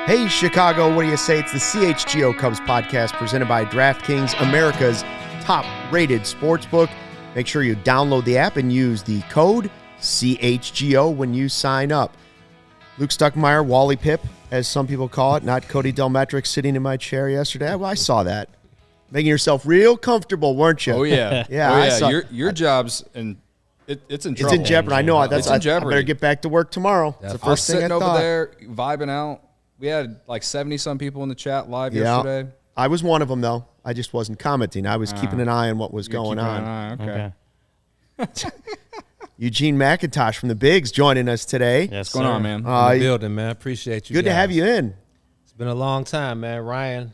Hey, Chicago, what do you say? It's the CHGO Cubs Podcast presented by DraftKings, America's top-rated sportsbook. Make sure you download the app and use the code CHGO when you sign up. Luke Stuckmeyer, Wally Pip, as some people call it, not Cody Delmendo, sitting in my chair yesterday. Well, I saw that. Making yourself real comfortable, weren't you? Oh, yeah. Yeah, oh, I yeah. saw, Your job's in it's in trouble. It's in jeopardy. I know. It's in jeopardy. I better get back to work tomorrow. That's the first thing I thought. over there, vibing out. We had like 70-some people in the chat live yesterday. I was one of them, though. I just wasn't commenting. I was keeping an eye on what was going on. Okay. Eugene McIntosh from the Bigs joining us today. Yes, What's going on, man? In the building, man. Appreciate you Good guys. to have you in. It's been a long time, man. Ryan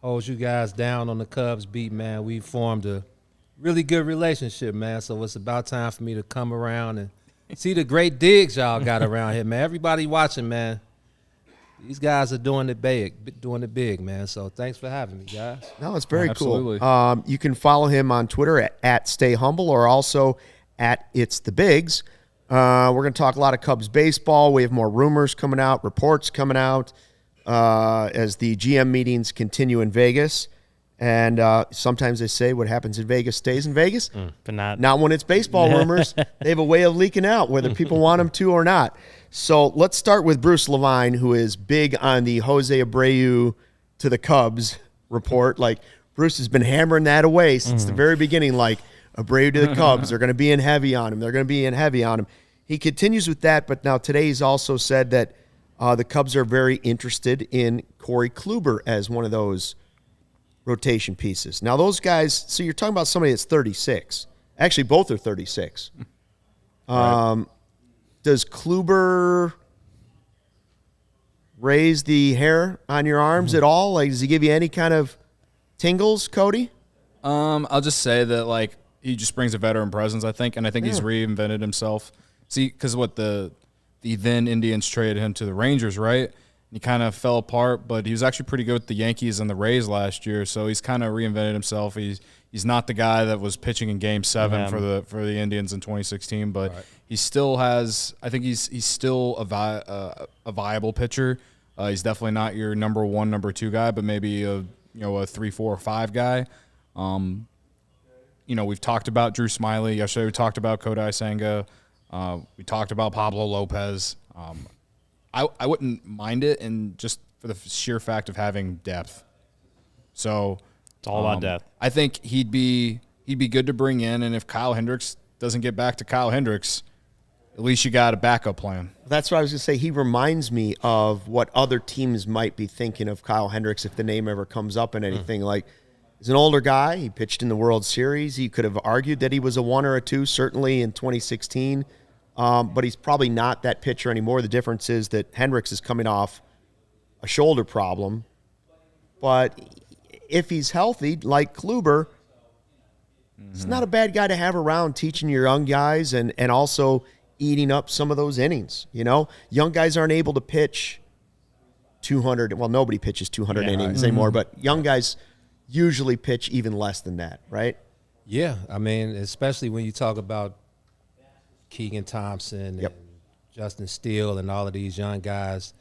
holds you guys down on the Cubs beat, man. We formed a really good relationship, man. So it's about time for me to come around and see the great digs y'all got around here, man. Everybody watching, man. These guys are doing it big, man. So thanks for having me, guys. No, it's very Absolutely. cool. You can follow him on Twitter at StayHumble or also at It's the Bigs. We're going to talk a lot of Cubs baseball. We have more rumors coming out, reports coming out as the GM meetings continue in Vegas. And sometimes they say what happens in Vegas stays in Vegas. But not when it's baseball rumors. They have a way of leaking out whether people want them to or not. So let's start with Bruce Levine, who is big on the Jose Abreu to the Cubs report. Like, Bruce has been hammering that away since the very beginning, like, Abreu to the Cubs. They're going to be in heavy on him. They're going to be in heavy on him. He continues with that, but now today he's also said that the Cubs are very interested in Corey Kluber as one of those rotation pieces. Now, those guys, so you're talking about somebody that's 36. Actually, both are 36. Right. Does Kluber raise the hair on your arms at all? Like, does he give you any kind of tingles, Cody? I'll just say that, like, he just brings a veteran presence, I think, and I think he's reinvented himself. See, because what the then Indians traded him to the Rangers, right? He kind of fell apart, but he was actually pretty good with the Yankees and the Rays last year, so he's kind of reinvented himself. He's not the guy that was pitching in Game 7 for the Indians in 2016, but he still has. I think he's still a viable pitcher. He's definitely not your number 1, number 2 guy, but maybe a 3, 4, or 5 guy. We've talked about Drew Smyly yesterday. We talked about Kodai Senga. We talked about Pablo Lopez. I wouldn't mind it, and just for the sheer fact of having depth. So it's all about depth. I think he'd be good to bring in, and if Kyle Hendricks doesn't get back to Kyle Hendricks, at least you got a backup plan. That's what I was going to say. He reminds me of what other teams might be thinking of Kyle Hendricks if the name ever comes up in anything. Like, he's an older guy. He pitched in the World Series. He could have argued that he was a 1 or a 2, certainly in 2016. But he's probably not that pitcher anymore. The difference is that Hendricks is coming off a shoulder problem. But if he's healthy, like Kluber, he's not a bad guy to have around teaching your young guys and also eating up some of those innings. Young guys aren't able to pitch 200. Well, nobody pitches 200 innings anymore, but young guys usually pitch even less than that, right? Yeah, I mean, especially when you talk about Keegan Thompson and Justin Steele and all of these young guys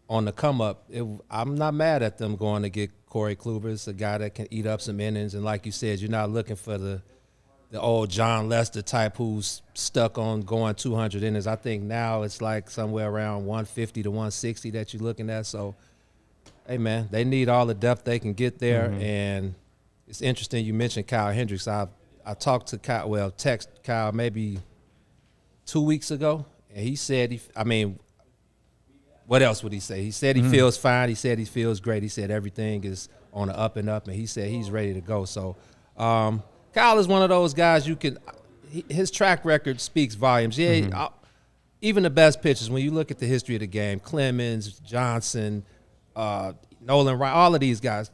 on the come up. I'm not mad at them going to get Corey Kluber. It's a guy that can eat up some innings, and like you said, you're not looking for the old John Lester type who's stuck on going 200 innings. I think now it's like somewhere around 150 to 160 that you're looking at. So, hey, man, they need all the depth they can get there, and it's interesting you mentioned Kyle Hendricks. I talked to Kyle, text Kyle maybe 2 weeks ago, and he said, what else would he say? He said he feels fine. He said he feels great. He said everything is on the up and up, and he said he's ready to go. So Kyle is one of those guys his track record speaks volumes. Yeah, even the best pitchers, when you look at the history of the game, Clemens, Johnson, Nolan Wright, all of these guys,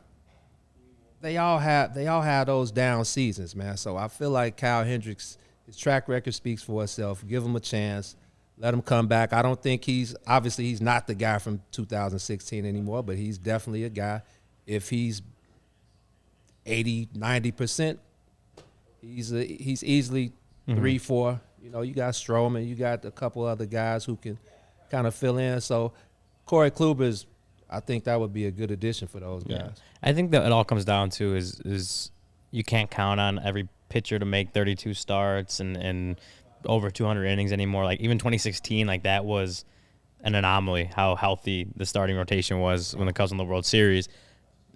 they all have those down seasons, man. So I feel like Kyle Hendricks, his track record speaks for itself. Give him a chance. Let him come back. I don't think he's not the guy from 2016 anymore, but he's definitely a guy. If he's 80, 90%, he's easily 3, 4. You got Stroman. You got a couple other guys who can kind of fill in. So Corey Kluber I think that would be a good addition for those guys. I think that it all comes down to is you can't count on every pitcher to make 32 starts and over 200 innings anymore. Like even 2016, like that was an anomaly how healthy the starting rotation was when the Cubs won the World Series.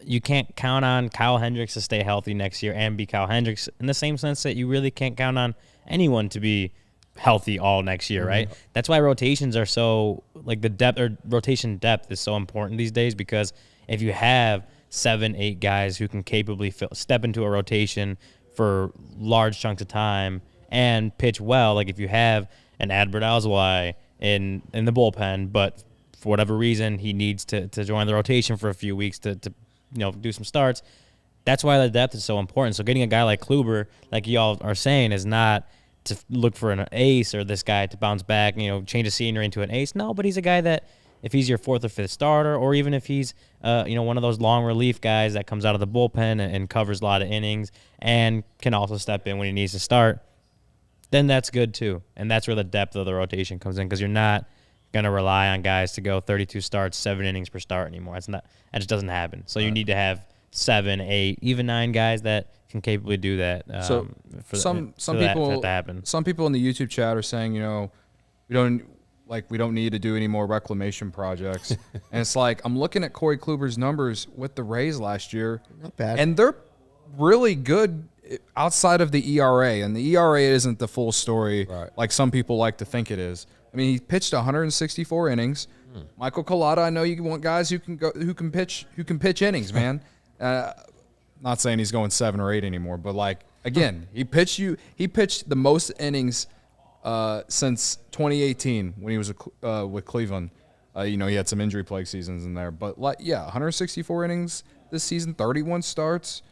You can't count on Kyle Hendricks to stay healthy next year and be Kyle Hendricks in the same sense that you really can't count on anyone to be healthy all next year, right? That's why rotations are so, like the depth or rotation depth is so important these days, because if you have 7-8 guys who can capably step into a rotation for large chunks of time and pitch well, like if you have an Abreu in the bullpen, but for whatever reason he needs to join the rotation for a few weeks to do some starts, that's why the depth is so important. So getting a guy like Kluber, like y'all are saying, is not to look for an ace or this guy to bounce back, change the scenery into an ace. No, but he's a guy that if he's your fourth or fifth starter, or even if he's one of those long relief guys that comes out of the bullpen and covers a lot of innings and can also step in when he needs to start, then that's good too. And that's where the depth of the rotation comes in, because you're not going to rely on guys to go 32 starts, 7 innings per start anymore. That just doesn't happen. So you need to have 7, 8, even 9 guys that can capably do that. Some people in the YouTube chat are saying, we don't need to do any more reclamation projects. And it's like, I'm looking at Corey Kluber's numbers with the Rays last year. Not bad. And they're really good outside of the ERA. And the ERA isn't the full story like some people like to think it is. I mean, he pitched 164 innings. Michael Collada, I know you want guys who can pitch innings, man. Not saying he's going 7 or 8 anymore, but again, he pitched the most innings since 2018 when he was with Cleveland. He had some injury plague seasons in there, but 164 innings this season, 31 starts,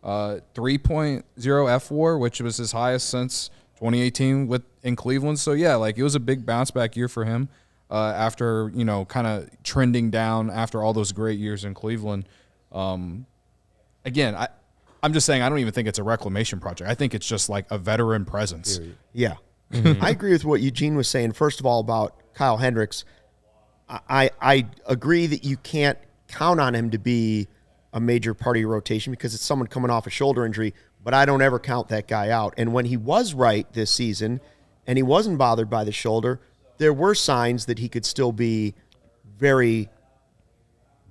3.0 FWAR, which was his highest since 2018 in Cleveland. So it was a big bounce back year for him after kind of trending down after all those great years in Cleveland. Again, I'm just saying I don't even think it's a reclamation project. I think it's just like a veteran presence. Yeah. I agree with what Eugene was saying. First of all, about Kyle Hendricks, I agree that you can't count on him to be a major part of your rotation because it's someone coming off a shoulder injury, but I don't ever count that guy out. And when he was right this season and he wasn't bothered by the shoulder, there were signs that he could still be very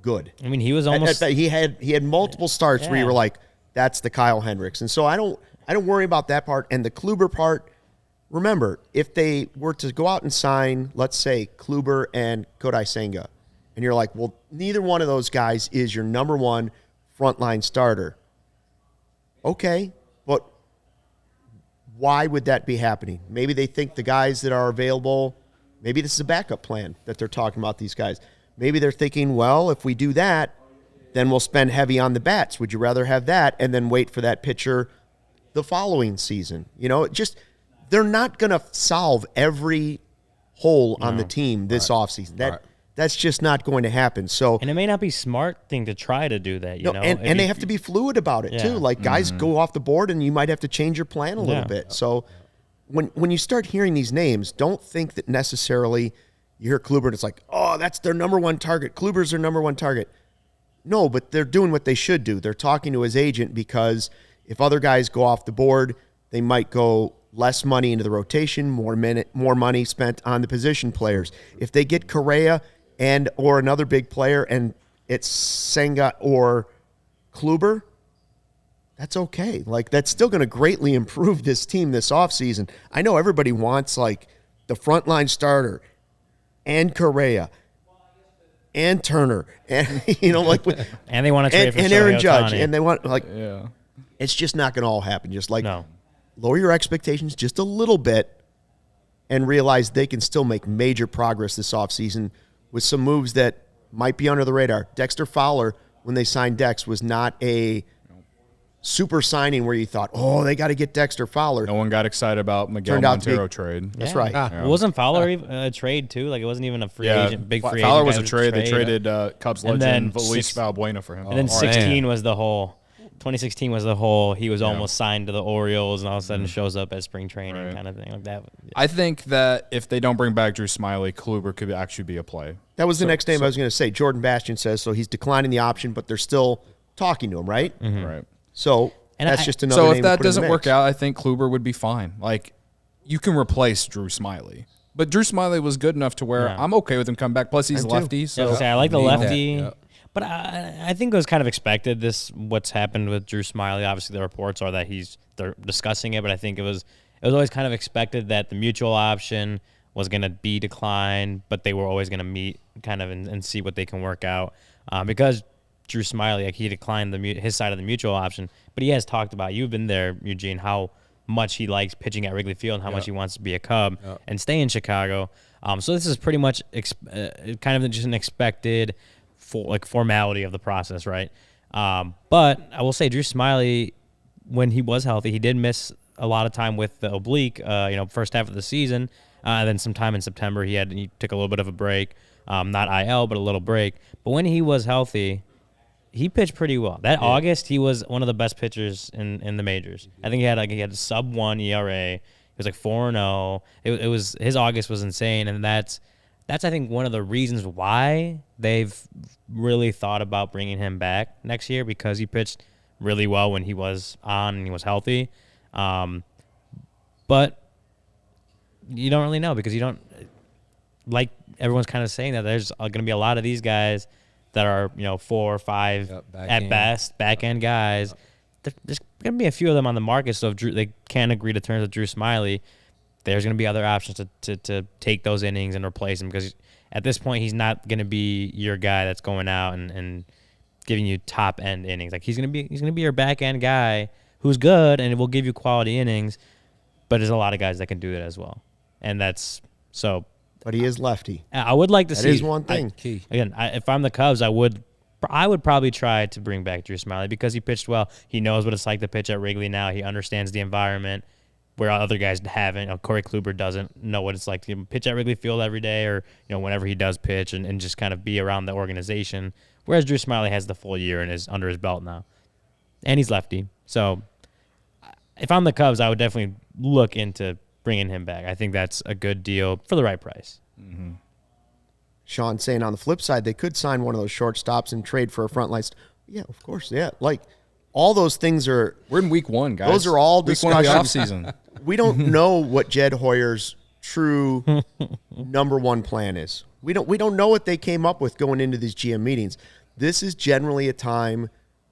good. I mean, he was almost he had multiple starts where you were like, that's the Kyle Hendricks. And so I don't worry about that part. And the Kluber part, remember, if they were to go out and sign, let's say, Kluber and Cody Senga, and you're like, well, neither one of those guys is your number one frontline starter. Okay, but why would that be happening? Maybe they think the guys that are available, maybe this is a backup plan that they're talking about these guys. Maybe they're thinking, well, if we do that, then we'll spend heavy on the bats. Would you rather have that and then wait for that pitcher the following season? They're not going to solve every hole on the team this offseason. That's just not going to happen. So, and it may not be smart thing to try to do that, And they have to be fluid about it too. Like guys go off the board and you might have to change your plan a little bit. So when you start hearing these names, don't think that necessarily you hear Kluber and it's like, oh, that's their number one target. Kluber's their number one target. No, but they're doing what they should do. They're talking to his agent because if other guys go off the board, they might go less money into the rotation, more money spent on the position players. If they get Herrera or another big player and it's Senga or Kluber, that's okay. That's still going to greatly improve this team this offseason. I know everybody wants the frontline starter and Correa and Turner and and they want to trade for and Aaron Judge Ohtani. And they want it's just not going to all happen. Just lower your expectations just a little bit and realize they can still make major progress this offseason with some moves that might be under the radar. Dexter Fowler, when they signed Dex, was not a super signing where you thought, oh, they got to get Dexter Fowler. No one got excited about Miguel Montero trade. That's right. Wasn't Fowler a trade too? It wasn't even a free agent, big free Fowler agent. was a trade. They traded Cubs legend Luis Valbuena for him. And then 16 was the whole 2016 was the whole he was almost signed to the Orioles and all of a sudden shows up at spring training kind of thing like that. I think that if they don't bring back Drew Smyly, Kluber could actually be a play. That was the next name I was going to say. Jordan Bastian says so. He's declining the option, but they're still talking to him, right? Right. So And that's just another So name if to that put in the doesn't mix. work out, I think Kluber would be fine. Like, you can replace Drew Smyly. But Drew Smyly was good enough to where I'm okay with him coming back. Plus, he's lefty. So I like the lefty. Yeah. But I think it was kind of expected, what's happened with Drew Smyly. Obviously, the reports are that they're discussing it, but I think it was always kind of expected that the mutual option was going to be declined, but they were always going to meet kind of and see what they can work out. Because Drew Smyly, like, he declined his side of the mutual option, but he has talked about, you've been there, Eugene, how much he likes pitching at Wrigley Field and how much he wants to be a Cub and stay in Chicago. So this is pretty much kind of just an expected formality of the process, right? But I will say Drew Smyly, when he was healthy, he did miss a lot of time with the oblique, first half of the season. And then sometime in September, he took a little bit of a break, not IL, but a little break. But when he was healthy, he pitched pretty well. August, he was one of the best pitchers in the majors. I think he had a sub-1 ERA. He was like 4-0. It was his August was insane, and that's I think one of the reasons why they've really thought about bringing him back next year, because he pitched really well when he was on and he was healthy. But you don't really know, because you don't, like everyone's kind of saying, that there's going to be a lot of these guys that are 4 or 5 at best back end guys. There's going to be a few of them on the market. So if they can't agree to terms with Drew Smyly, there's going to be other options to take those innings and replace him, because at this point he's not going to be your guy that's going out and giving you top end innings. Like he's going to be your back end guy who's good and will give you quality innings. But there's a lot of guys that can do that as well, and that's so. But he is lefty. I would like to see. That is one thing. Key. Again, if I'm the Cubs, I would probably try to bring back Drew Smyly, because he pitched well. He knows what it's like to pitch at Wrigley now. He understands the environment where other guys haven't. Corey Kluber doesn't know what it's like to pitch at Wrigley Field every day, or whenever he does pitch, and just kind of be around the organization. Whereas Drew Smyly has the full year and is under his belt now, and he's lefty. So if I'm the Cubs, I would definitely look into bringing him back. I think that's a good deal for the right price. Mm-hmm. Sean saying on the flip side, they could sign one of those shortstops and trade for a front line. Yeah, of course. Yeah. Like all those things are. We're in week 1, guys. Those are all week 1 of the discussions. offseason. We don't know what Jed Hoyer's true number one plan is. We don't know what they came up with going into these GM meetings. This is generally a time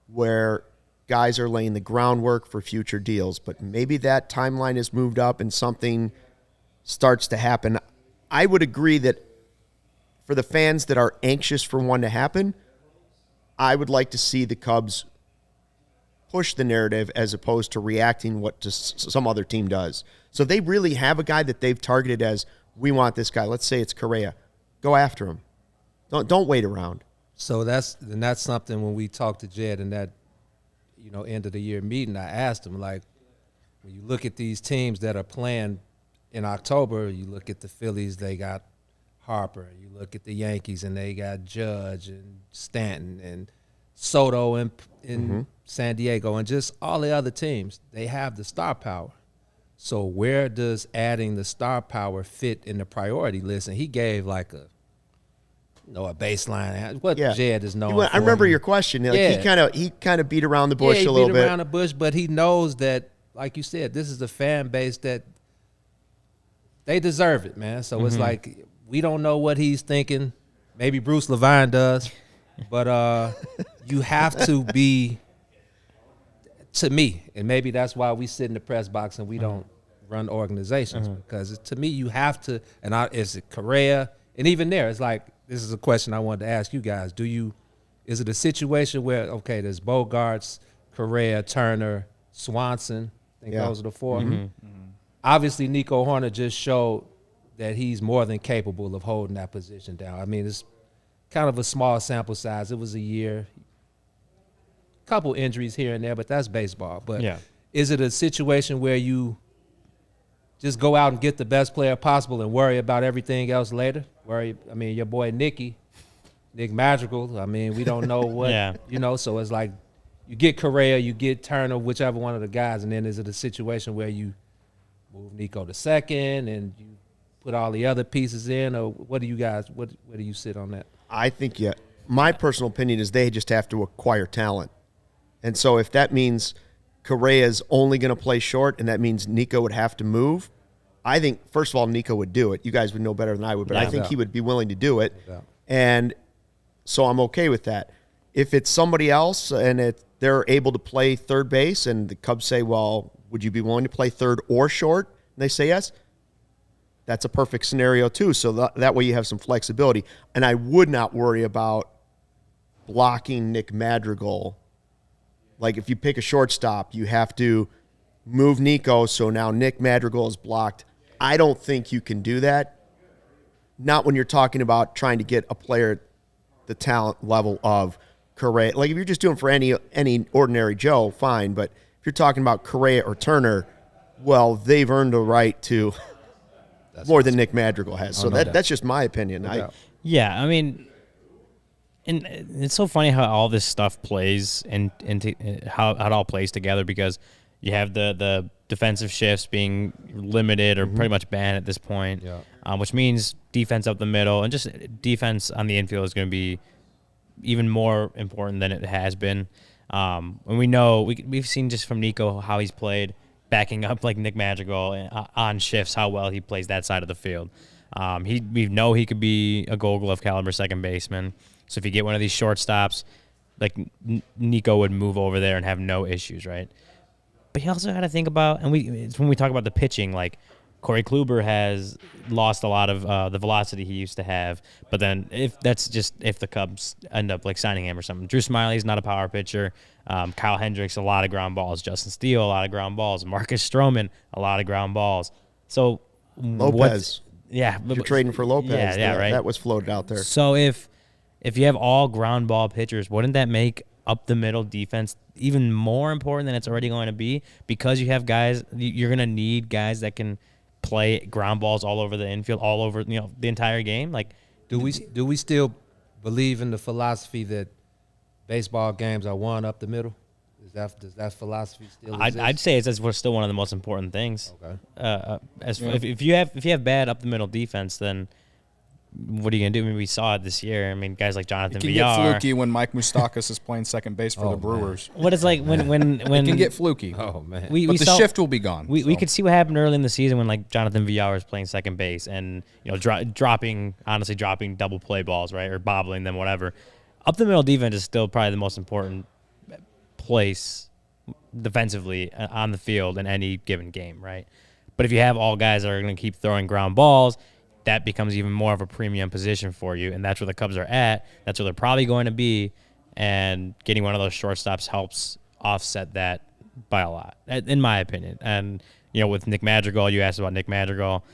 where guys are laying the groundwork for future deals, but maybe that timeline has moved up and something starts to happen. I would agree that for the fans that are anxious for one to happen, I would like to see the Cubs push the narrative as opposed to reacting what just some other team does. So they really have a guy that they've targeted as, we want this guy. Let's say it's Correa. Go after him. Don't wait around. So that's something when we talked to Jed in that end of the year meeting, I asked him, like, when you look at these teams that are playing in October, you look at the Phillies, they got Harper. You look at the Yankees, and they got Judge and Stanton and Soto in San Diego, and just all the other teams. They have the star power. So where does adding the star power fit in the priority list? And he gave like a baseline. What Jed is known for. I remember your question. Like he kind of beat around the bush a little bit. He beat around the bush, but he knows that, like you said, this is a fan base that they deserve it, man. So it's like we don't know what he's thinking. Maybe Bruce Levine does, but you have to be, to me, and maybe that's why we sit in the press box and we don't run organizations, because to me you have to. And is it Correa? And even there, it's like, this is a question I wanted to ask you guys. Is it a situation where, okay, there's Bogarts, Correa, Turner, Swanson, I think those are the 4. Obviously, Nico Horner just showed that he's more than capable of holding that position down. I mean, it's kind of a small sample size. It was a year, couple injuries here and there, but that's baseball. But is it a situation where you just go out and get the best player possible and worry about everything else later? Your boy Nick Madrigal, we don't know what, so it's like you get Correa, you get Turner, whichever one of the guys, and then is it a situation where you move Nico to second and you put all the other pieces in, or what do you guys? Where do you sit on that? I think, my personal opinion is they just have to acquire talent. And so if that means Correa's only going to play short and that means Nico would have to move, I think, first of all, Nico would do it. You guys would know better than I would, but I think he would be willing to do it. And so I'm okay with that. If it's somebody else and they're able to play third base and the Cubs say, well, would you be willing to play third or short? And they say yes. That's a perfect scenario too. So that way you have some flexibility. And I would not worry about blocking Nick Madrigal. Like if you pick a shortstop, you have to move Nico, so now Nick Madrigal is blocked. I don't think you can do that. Not when you're talking about trying to get a player the talent level of Correa. Like if you're just doing for any ordinary Joe, fine. But if you're talking about Correa or Turner, well, they've earned a right to more than Nick Madrigal has. So that's just my opinion. Yeah, I mean, and it's so funny how all this stuff plays and into how it all plays together, because you have the defensive shifts being limited or pretty much banned at this point, which means defense up the middle and just defense on the infield is going to be even more important than it has been. And we know we've seen just from Nico how he's played, backing up like Nick Madrigal on shifts, how well he plays that side of the field. We know he could be a Gold Glove caliber second baseman. So if you get one of these shortstops, like Nico would move over there and have no issues, right? But you also got to think about, and it's when we talk about the pitching, like Corey Kluber has lost a lot of the velocity he used to have. But then if the Cubs end up like signing him or something, Drew Smyly's not a power pitcher. Kyle Hendricks, a lot of ground balls. Justin Steele, a lot of ground balls. Marcus Stroman, a lot of ground balls. So Lopez. You're trading for Lopez. Yeah, right. That was floated out there. So if you have all ground ball pitchers, wouldn't that make up the middle defense even more important than it's already going to be? Because you have guys, you're going to need guys that can play ground balls all over the infield, all over the entire game. Like, do we still believe in the philosophy that baseball games are won up the middle? Does that philosophy still exist? I'd say it's still one of the most important things. Okay. If you have bad up the middle defense, then what are you gonna do? I mean, we saw it this year. I mean, guys like Jonathan Villar. It can get fluky when Mike Moustakas is playing second base for the Brewers. What it's like when it can get fluky. Oh man, but the shift will be gone. We could see what happened early in the season when like Jonathan Villar was playing second base and dropping double play balls, right, or bobbling them, whatever. Up the middle defense is still probably the most important place defensively on the field in any given game, right? But if you have all guys that are going to keep throwing ground balls, that becomes even more of a premium position for you, and that's where the Cubs are at. That's where they're probably going to be, and getting one of those shortstops helps offset that by a lot, in my opinion. And, with Nick Madrigal, you asked about Nick Madrigal,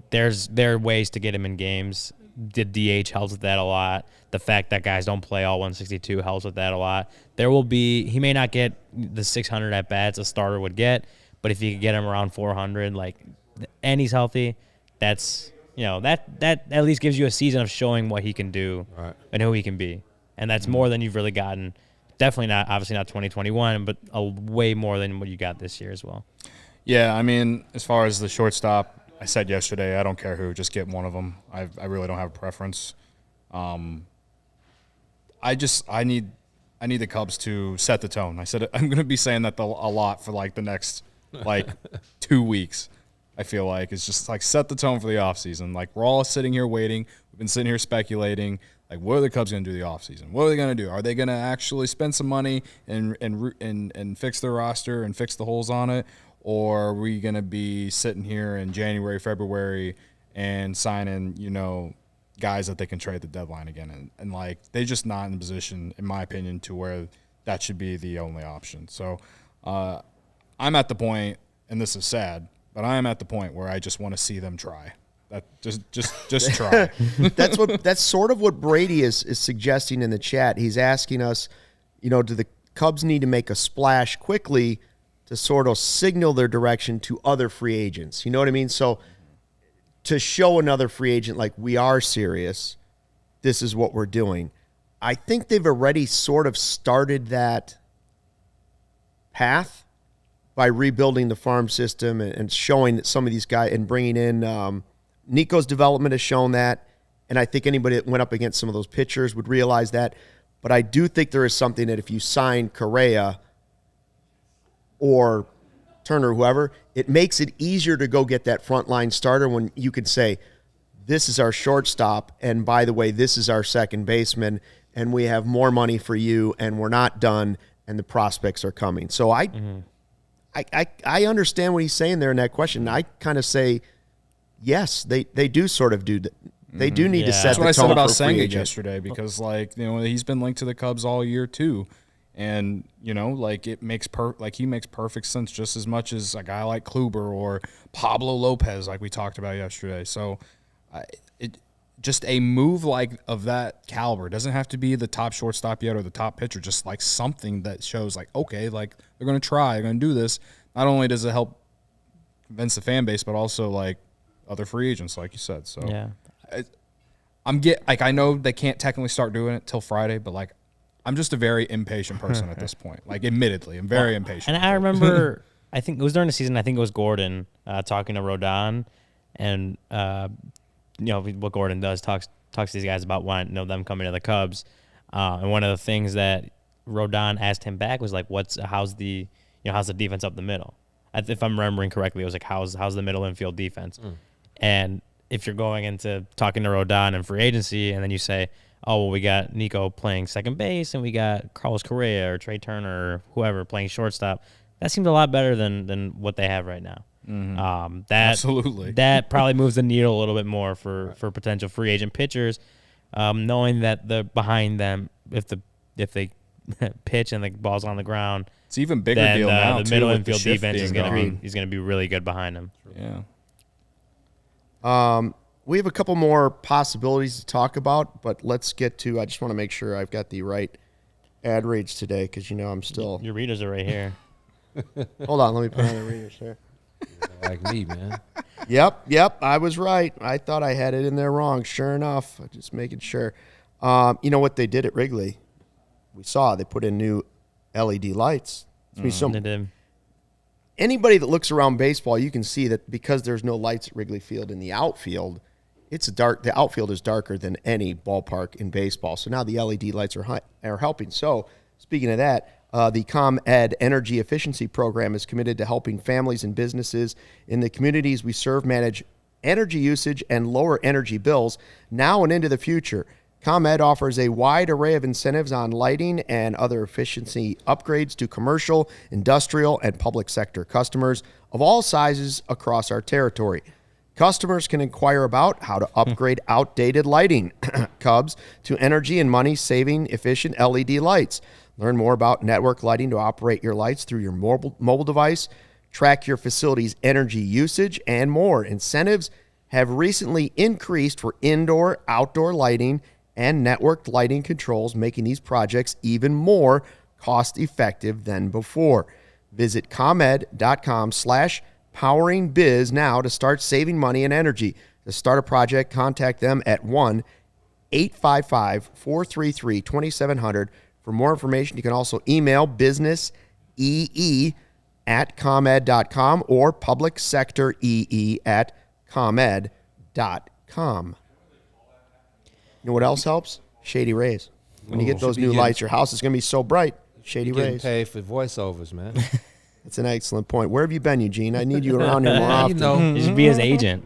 there are ways to get him in games. The DH helps with that a lot. The fact that guys don't play all 162 helps with that a lot. He may not get the 600 at-bats a starter would get, but if you could get him around 400, and he's healthy, that's... that at least gives you a season of showing what he can do and who he can be. And that's more than you've really gotten. Definitely obviously not 2021, but way more than what you got this year as well. Yeah, I mean, as far as the shortstop, I said yesterday, I don't care who, just get one of them. I really don't have a preference. I need the Cubs to set the tone. I said I'm going to be saying that a lot for the next 2 weeks. I feel like it's just set the tone for the offseason. We're all sitting here waiting. We've been sitting here speculating. What are the Cubs going to do the offseason? What are they going to do? Are they going to actually spend some money and fix their roster and fix the holes on it? Or are we going to be sitting here in January, February and signing, guys that they can trade the deadline again? And they're just not in a position, in my opinion, to where that should be the only option. So I'm at the point, and this is sad, but I am at the point where I just want to see them try. That just try. That's sort of what Brady is suggesting in the chat. He's asking us, do the Cubs need to make a splash quickly to sort of signal their direction to other free agents? You know what I mean? So to show another free agent we are serious, this is what we're doing. I think they've already sort of started that path by rebuilding the farm system and showing that some of these guys and bringing in Nico's development has shown that. And I think anybody that went up against some of those pitchers would realize that. But I do think there is something that if you sign Correa or Turner, whoever, it makes it easier to go get that frontline starter when you could say, this is our shortstop, and by the way, this is our second baseman, and we have more money for you, and we're not done, and the prospects are coming. So I understand what he's saying there in that question. I kind of say, yes, they do sort of do that. They do need to set That's the what I said tone about for free Senga agent. yesterday, because he's been linked to the Cubs all year too, and it makes he makes perfect sense just as much as a guy like Kluber or Pablo Lopez, like we talked about yesterday. So, just a move of that caliber doesn't have to be the top shortstop yet or the top pitcher. Just like something that shows okay, they're going to try, they're going to do this. Not only does it help convince the fan base, but also other free agents, like you said. So Yeah. I know they can't technically start doing it till Friday, but I'm just a very impatient person at this point. Admittedly, I'm very impatient. And I remember, I think it was during the season. I think it was Gordon talking to Rodon, and what Gordon does talks to these guys about wanting them coming to the Cubs. And one of the things that Rodon asked him back was how's the defense up the middle? If I'm remembering correctly, it was how's the middle infield defense? And if you're going into talking to Rodon and free agency, and then you say, oh, well, we got Nico playing second base, and we got Carlos Correa or Trey Turner or whoever playing shortstop, that seems a lot better than what they have right now. Mm-hmm. Absolutely. That probably moves the needle a little bit more for potential free agent pitchers, knowing that the behind them, if they pitch and the ball's on the ground, it's even bigger deal now. The too, middle with infield the defense is going to be really good behind them. Yeah. We have a couple more possibilities to talk about, but let's get to. I just want to make sure I've got the right ad reads today because I'm still. Your readers are right here. Hold on, let me put on the readers here. Like me, man. Yep, I was right. I thought I had it in there wrong. Sure enough, just making sure. You know what they did at Wrigley? We saw they put in new LED lights. They did. Anybody that looks around baseball, you can see that because there's no lights at Wrigley Field in the outfield, it's dark. The outfield is darker than any ballpark in baseball. So now the LED lights are helping. So speaking of that, the ComEd Energy Efficiency Program is committed to helping families and businesses in the communities we serve manage energy usage and lower energy bills now and into the future. ComEd offers a wide array of incentives on lighting and other efficiency upgrades to commercial, industrial, and public sector customers of all sizes across our territory. Customers can inquire about how to upgrade outdated lighting, Cubs, to energy and money-saving efficient LED lights. Learn more about network lighting to operate your lights through your mobile device, track your facility's energy usage, and more. Incentives have recently increased for indoor, outdoor lighting, and networked lighting controls, making these projects even more cost-effective than before. Visit ComEd.com/poweringbiz now to start saving money and energy. To start a project, contact them at 1-855-433-2700. For more information, you can also email businessee@comed.com or publicsectoree@comed.com. You know what else helps? Shady Rays. When you get those new lights, your house is going to be so bright. Shady Getting Rays. paid for voiceovers, man. That's an excellent point. Where have you been, Eugene? I need you around here more often. You should be his agent.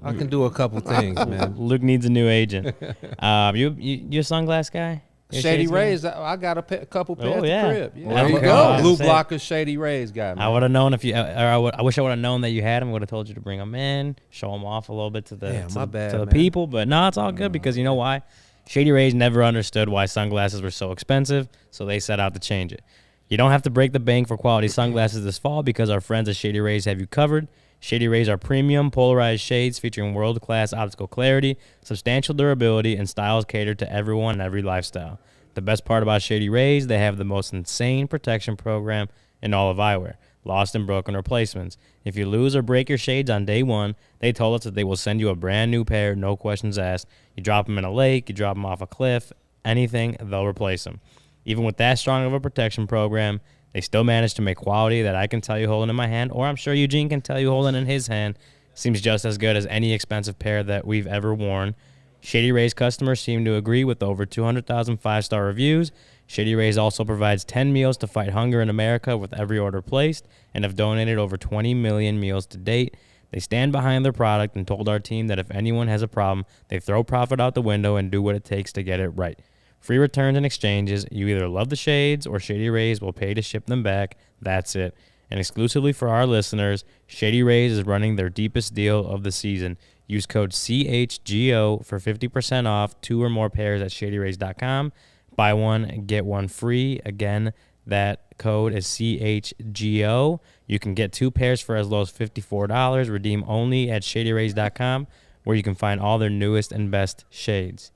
I can do a couple things, man. Luke needs a new agent. You a sunglass guy? You're Shady Shades Rays, I got a couple pairs at the crib. Yeah. There you go. go. Blue blocker Shady Rays guy, man. I would have known if you. I wish I would have known that you had him. I would have told you to bring them in, show them off a little bit to the people. But no, it's all good because you know why? Shady Rays never understood why sunglasses were so expensive, so they set out to change it. You don't have to break the bank for quality sunglasses this fall because our friends at Shady Rays have you covered. Shady Rays are premium, polarized shades featuring world-class optical clarity, substantial durability, and styles catered to everyone and every lifestyle. The best part about Shady Rays, they have the most insane protection program in all of eyewear. Lost and broken replacements. If you lose or break your shades on day one, they told us that they will send you a brand new pair, no questions asked. You drop them in a lake, you drop them off a cliff, anything, they'll replace them. Even with that strong of a protection program, They still managed to make quality that I can tell you holding in my hand, or I'm sure Eugene can tell you holding in his hand. Seems just as good as any expensive pair that we've ever worn. Shady Rays customers seem to agree with over 200,000 5-star reviews. Shady Rays also provides 10 meals to fight hunger in America with every order placed and have donated over 20 million meals to date. They stand behind their product and told our team that if anyone has a problem, they throw profit out the window and do what it takes to get it right. Free returns and exchanges. You either love the shades or Shady Rays will pay to ship them back. That's it. And exclusively for our listeners, Shady Rays is running their deepest deal of the season. Use code CHGO for 50% off 2 or more pairs at shadyrays.com. Buy one, get one free. Again, that code is CHGO. You can get 2 pairs for as low as $54. Redeem only at shadyrays.com, where you can find all their newest and best shades.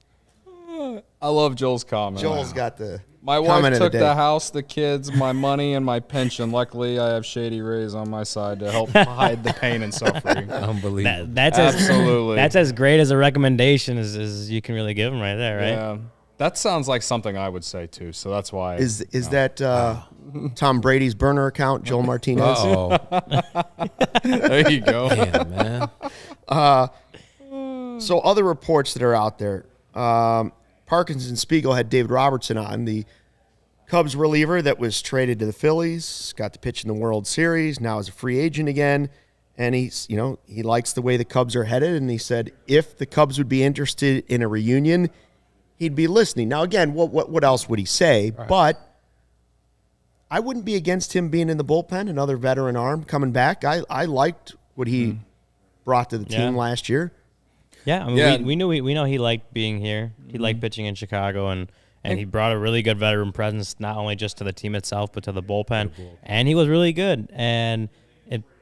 I love Joel's comment. Joel's got the My wife took the house, the kids, my money, and my pension. Luckily, I have Shady Rays on my side to help hide the pain and suffering. Unbelievable. Absolutely. That's as great as a recommendation as you can really give them right there, right? Yeah. That sounds like something I would say, too, so that's why. Is that Tom Brady's burner account, Joel Martinez? Uh-oh. There you go. Damn, man. So other reports that are out there, Parkinson and Spiegel had David Robertson on, the Cubs reliever that was traded to the Phillies, got to pitch in the World Series, now is a free agent again, and he likes the way the Cubs are headed, and he said if the Cubs would be interested in a reunion, he'd be listening. Now, again, what else would he say? Right. But I wouldn't be against him being in the bullpen, another veteran arm coming back. I liked what he brought to the team last year. Yeah, I mean, we know he liked being here. He liked pitching in Chicago, and he brought a really good veteran presence, not only just to the team itself, but to the bullpen. And he was really good. And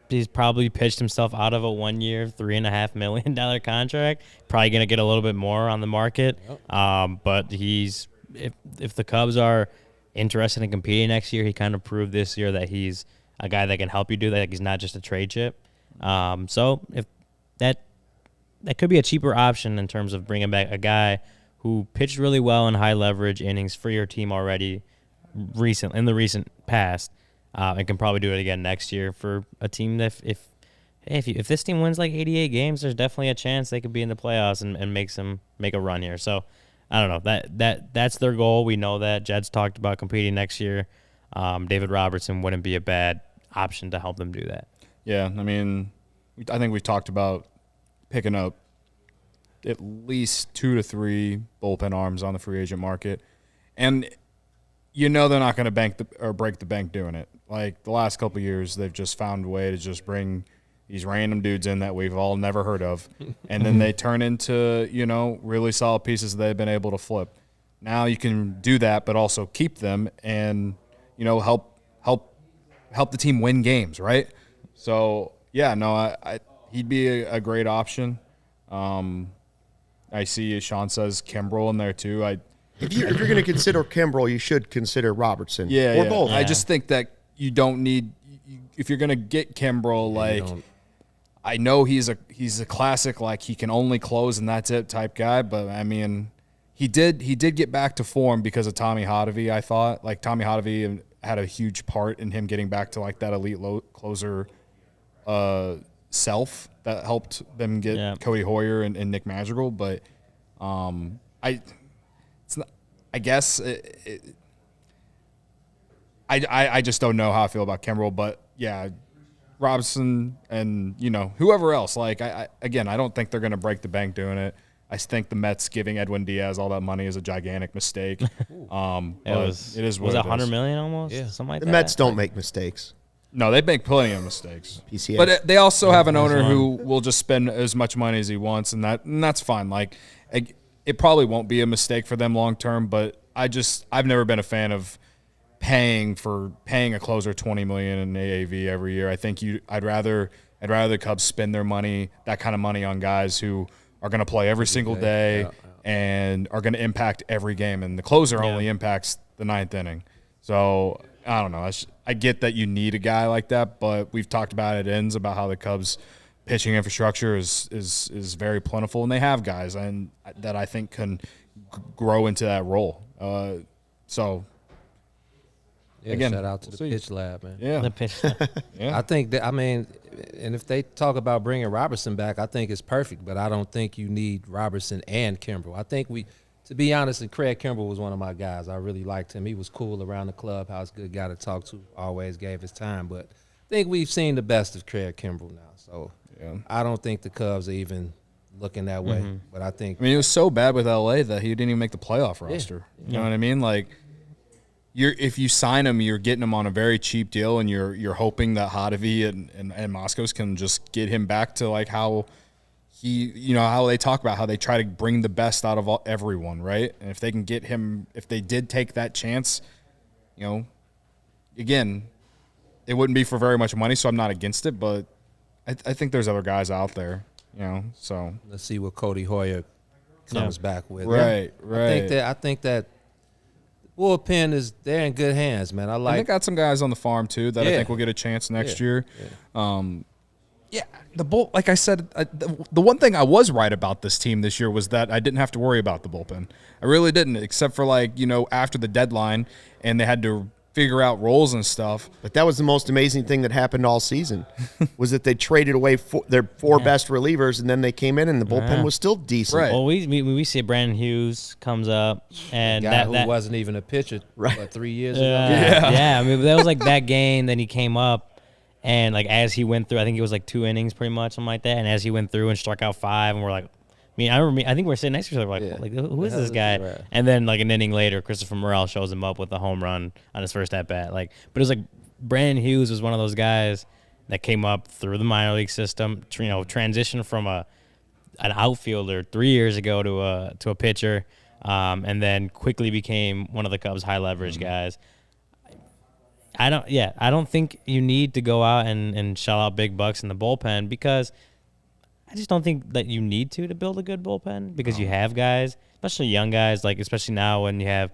he's probably pitched himself out of a 1-year, $3.5 million contract. Probably going to get a little bit more on the market. But if the Cubs are interested in competing next year, he kind of proved this year that he's a guy that can help you do that. Like, he's not just a trade chip. So if that could be a cheaper option in terms of bringing back a guy who pitched really well in high leverage innings for your team already in the recent past, and can probably do it again next year for a team that if this team wins like 88 games, there's definitely a chance they could be in the playoffs and make a run here. So I don't know, that's their goal. We know that Jed's talked about competing next year. David Robertson wouldn't be a bad option to help them do that. Yeah, I mean, I think we've talked about picking up at least 2 to 3 bullpen arms on the free agent market, and they're not going to break the bank doing it. Like the last couple of years, they've just found a way to just bring these random dudes in that we've all never heard of, and then they turn into really solid pieces that they've been able to flip. Now you can do that, but also keep them and help the team win games, right? So yeah, no, he'd be a great option. I see, as Sean says, Kimbrel in there too. If you're going to consider Kimbrel, you should consider Robertson. Or both. I just think that you don't need if you're going to get Kimbrel. I know he's a classic, like he can only close and that's it type guy. But I mean, he did get back to form because of Tommy Hotovy. I thought like Tommy Hotovy had a huge part in him getting back to like that elite closer self that helped them get Cody Hoyer and Nick Madrigal. But I just don't know how I feel about Kimbrel. But yeah, Robinson and whoever else. Like I don't think they're going to break the bank doing it. I think the Mets giving Edwin Diaz all that money is a gigantic mistake. It is what was it $100 is. million almost? Yeah. Something like that. The Mets don't make mistakes. No, they make plenty of mistakes. PCA. But they also have an owner who will just spend as much money as he wants, and that's fine. Like it probably won't be a mistake for them long term, but I've never been a fan of paying a closer $20 million in AAV every year. I think I'd rather the Cubs spend their money, that kind of money, on guys who are going to play every single day and are going to impact every game, and the closer only impacts the 9th inning. So I don't know. I get that you need a guy like that, but we've talked about it ends about how the Cubs pitching infrastructure is very plentiful, and they have guys and that I think can grow into that role. So Yeah, again, shout out to we'll the see. pitch lab, man. Yeah. The pitch. Yeah. I think that, and if they talk about bringing Robertson back, I think it's perfect, but I don't think you need Robertson and Kimbrel. I think to be honest, and Craig Kimbrel was one of my guys. I really liked him. He was cool around the clubhouse, good guy to talk to, always gave his time. But I think we've seen the best of Craig Kimbrel now. So I don't think the Cubs are even looking that way. But I think it was so bad with LA that he didn't even make the playoff roster. You know what I mean? Like, if you sign him, you're getting him on a very cheap deal, and you're hoping that Hottovy and Moskos can just get him back to like how how they talk about how they try to bring the best out of everyone, right? And if they can get him, if they did take that chance, again, it wouldn't be for very much money, so I'm not against it, but I think there's other guys out there, so. Let's see what Cody Hoyer comes back with. Right. I think that bullpen they're in good hands, man. And they got some guys on the farm too that I think will get a chance next year. Like I said, the one thing I was right about this team this year was that I didn't have to worry about the bullpen. I really didn't, except for after the deadline and they had to figure out roles and stuff. But that was the most amazing thing that happened all season was that they traded away their four best relievers, and then they came in and the bullpen was still decent. Well, we see Brandon Hughes comes up, and guy who wasn't even a pitcher 3 years ago. Yeah. I mean, that was like that game. Then he came up, and like as he went through, I think it was like 2 innings, pretty much, something like that. And as he went through and struck out 5, and we're like, I think we're sitting next to each other like who is this guy? Right. And then like an inning later, Christopher Morel shows him up with a home run on his first at bat. But it was like Brandon Hughes was one of those guys that came up through the minor league system, transitioned from an outfielder 3 years ago to a pitcher, and then quickly became one of the Cubs' high leverage guys. I don't think you need to go out and shell out big bucks in the bullpen, because I just don't think that you need to build a good bullpen, because you have guys, especially young guys, especially now when you have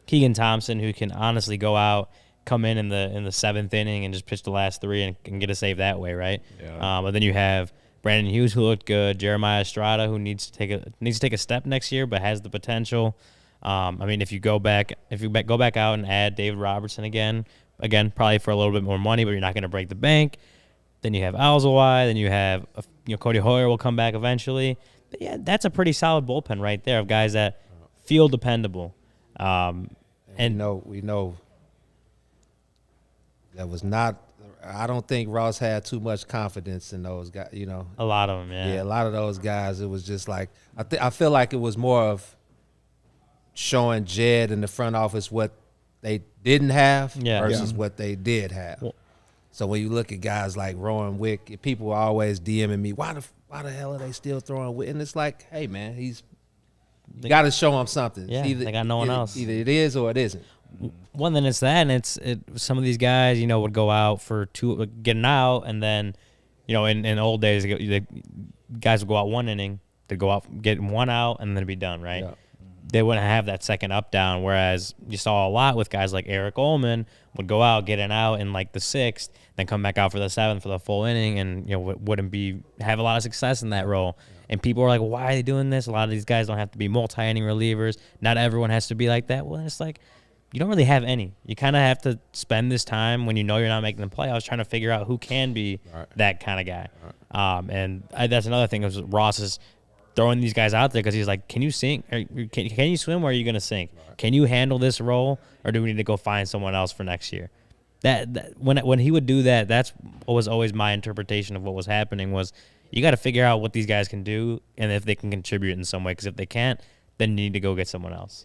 Keegan Thompson, who can honestly go out, come in the 7th inning and just pitch the last 3 and get a save that way, right? Yeah. But then you have Brandon Hughes, who looked good, Jeremiah Estrada, who needs to take a step next year, but has the potential. If you go back out and add David Robertson again, probably for a little bit more money, but you're not going to break the bank. Then you have Alzawai. Then you have Cody Hoyer will come back eventually. But yeah, that's a pretty solid bullpen right there of guys that feel dependable. And we know that was not. I don't think Ross had too much confidence in those guys. A lot of them, yeah. Yeah, a lot of those guys. It was just like I feel like it was more of showing Jed in the front office what they didn't have versus what they did have. Well, so when you look at guys like Rowan Wick, people are always DMing me, why the hell are they still throwing Wick? And it's like, hey, man, you got to show him something. Yeah, they got no one else. Either it is or it isn't. Well, then it's that, and some of these guys, would go out for getting out, and then, in old days, the guys would go out 1 inning, they'd go out, get 1 out, and then it'd be done, right? Yeah. They wouldn't have that second up down, whereas you saw a lot with guys like Eric Ullman would go out, get an out in like the 6th, then come back out for the 7th for the full inning, and wouldn't have a lot of success in that role. And people are like, why are they doing this? A lot of these guys don't have to be multi-inning relievers. Not everyone has to be like that. Well, it's like you don't really have any. You kind of have to spend this time when you're not making the playoffs trying to figure out who can be that kind of guy. And that's another thing is Ross is throwing these guys out there because he's like, can you sink? Can you swim, or are you going to sink? Right. Can you handle this role, or do we need to go find someone else for next year? That when he would do that, that's what was always my interpretation of what was happening was you got to figure out what these guys can do and if they can contribute in some way, because if they can't, then you need to go get someone else.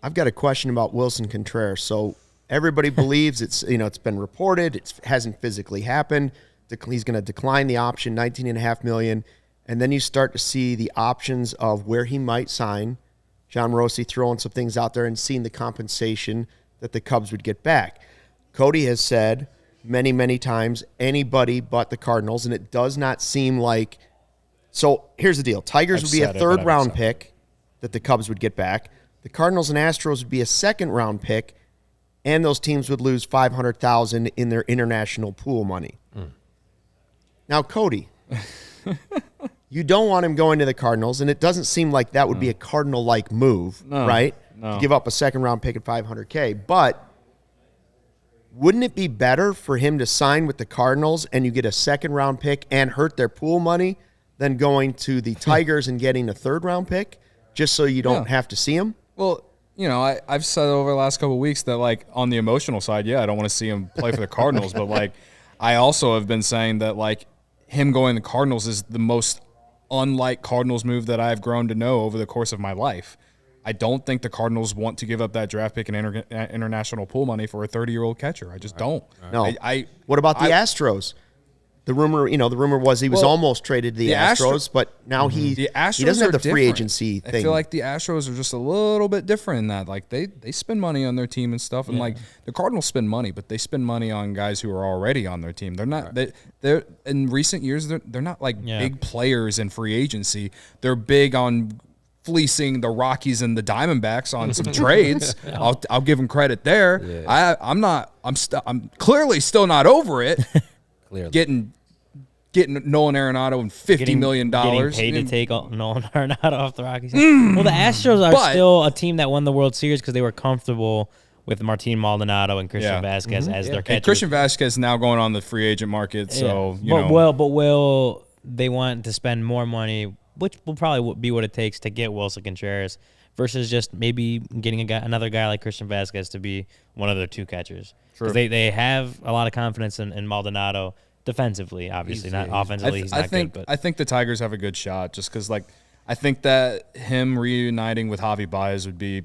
I've got a question about Willson Contreras. So everybody believes it's been reported, it hasn't physically happened. He's going to decline the option, $19.5 million. And then you start to see the options of where he might sign. John Rossi throwing some things out there and seeing the compensation that the Cubs would get back. Cody has said many, many times, anybody but the Cardinals, and it does not seem like – so here's the deal. Tigers would be a third-round pick that the Cubs would get back. The Cardinals and Astros would be a second-round pick, and those teams would lose $500,000 in their international pool money. Now, Cody – you don't want him going to the Cardinals, and it doesn't seem like that would be a Cardinal-like move, right? No. To give up a second-round pick at $500K. But wouldn't it be better for him to sign with the Cardinals and you get a 2nd-round pick and hurt their pool money than going to the Tigers and getting a 3rd-round pick just so you don't have to see him? Well, I've said over the last couple of weeks that, like, on the emotional side, I don't want to see him play for the Cardinals. But, like, I also have been saying that, like, him going to the Cardinals is the most unlike Cardinals move that I've grown to know over the course of my life. I don't think the Cardinals want to give up that draft pick and international pool money for a 30-year-old catcher. I just don't. No. What about the Astros? The rumor was he was almost traded to the Astros, but now he doesn't have the free agency thing. I feel like the Astros are just a little bit different in that. Like, they spend money on their team and stuff, and like the Cardinals spend money, but they spend money on guys who are already on their team. They're not. They're in recent years. They're not like big players in free agency. They're big on fleecing the Rockies and the Diamondbacks on some trades. I'll give them credit there. Yeah. I'm clearly still not over it. Getting Nolan Arenado and $50 million. Getting paid to take Nolan Arenado off the Rockies. Well, the Astros are still a team that won the World Series because they were comfortable with Martin Maldonado and Christian Vasquez as their catchers. And Christian Vasquez is now going on the free agent market, so but will they want to spend more money, which will probably be what it takes to get Willson Contreras, versus just maybe getting another guy like Christian Vasquez to be one of their 2 catchers. Because they have a lot of confidence in Maldonado defensively, obviously, not offensively. He's not good. But I think the Tigers have a good shot just because, like, I think that him reuniting with Javi Baez would be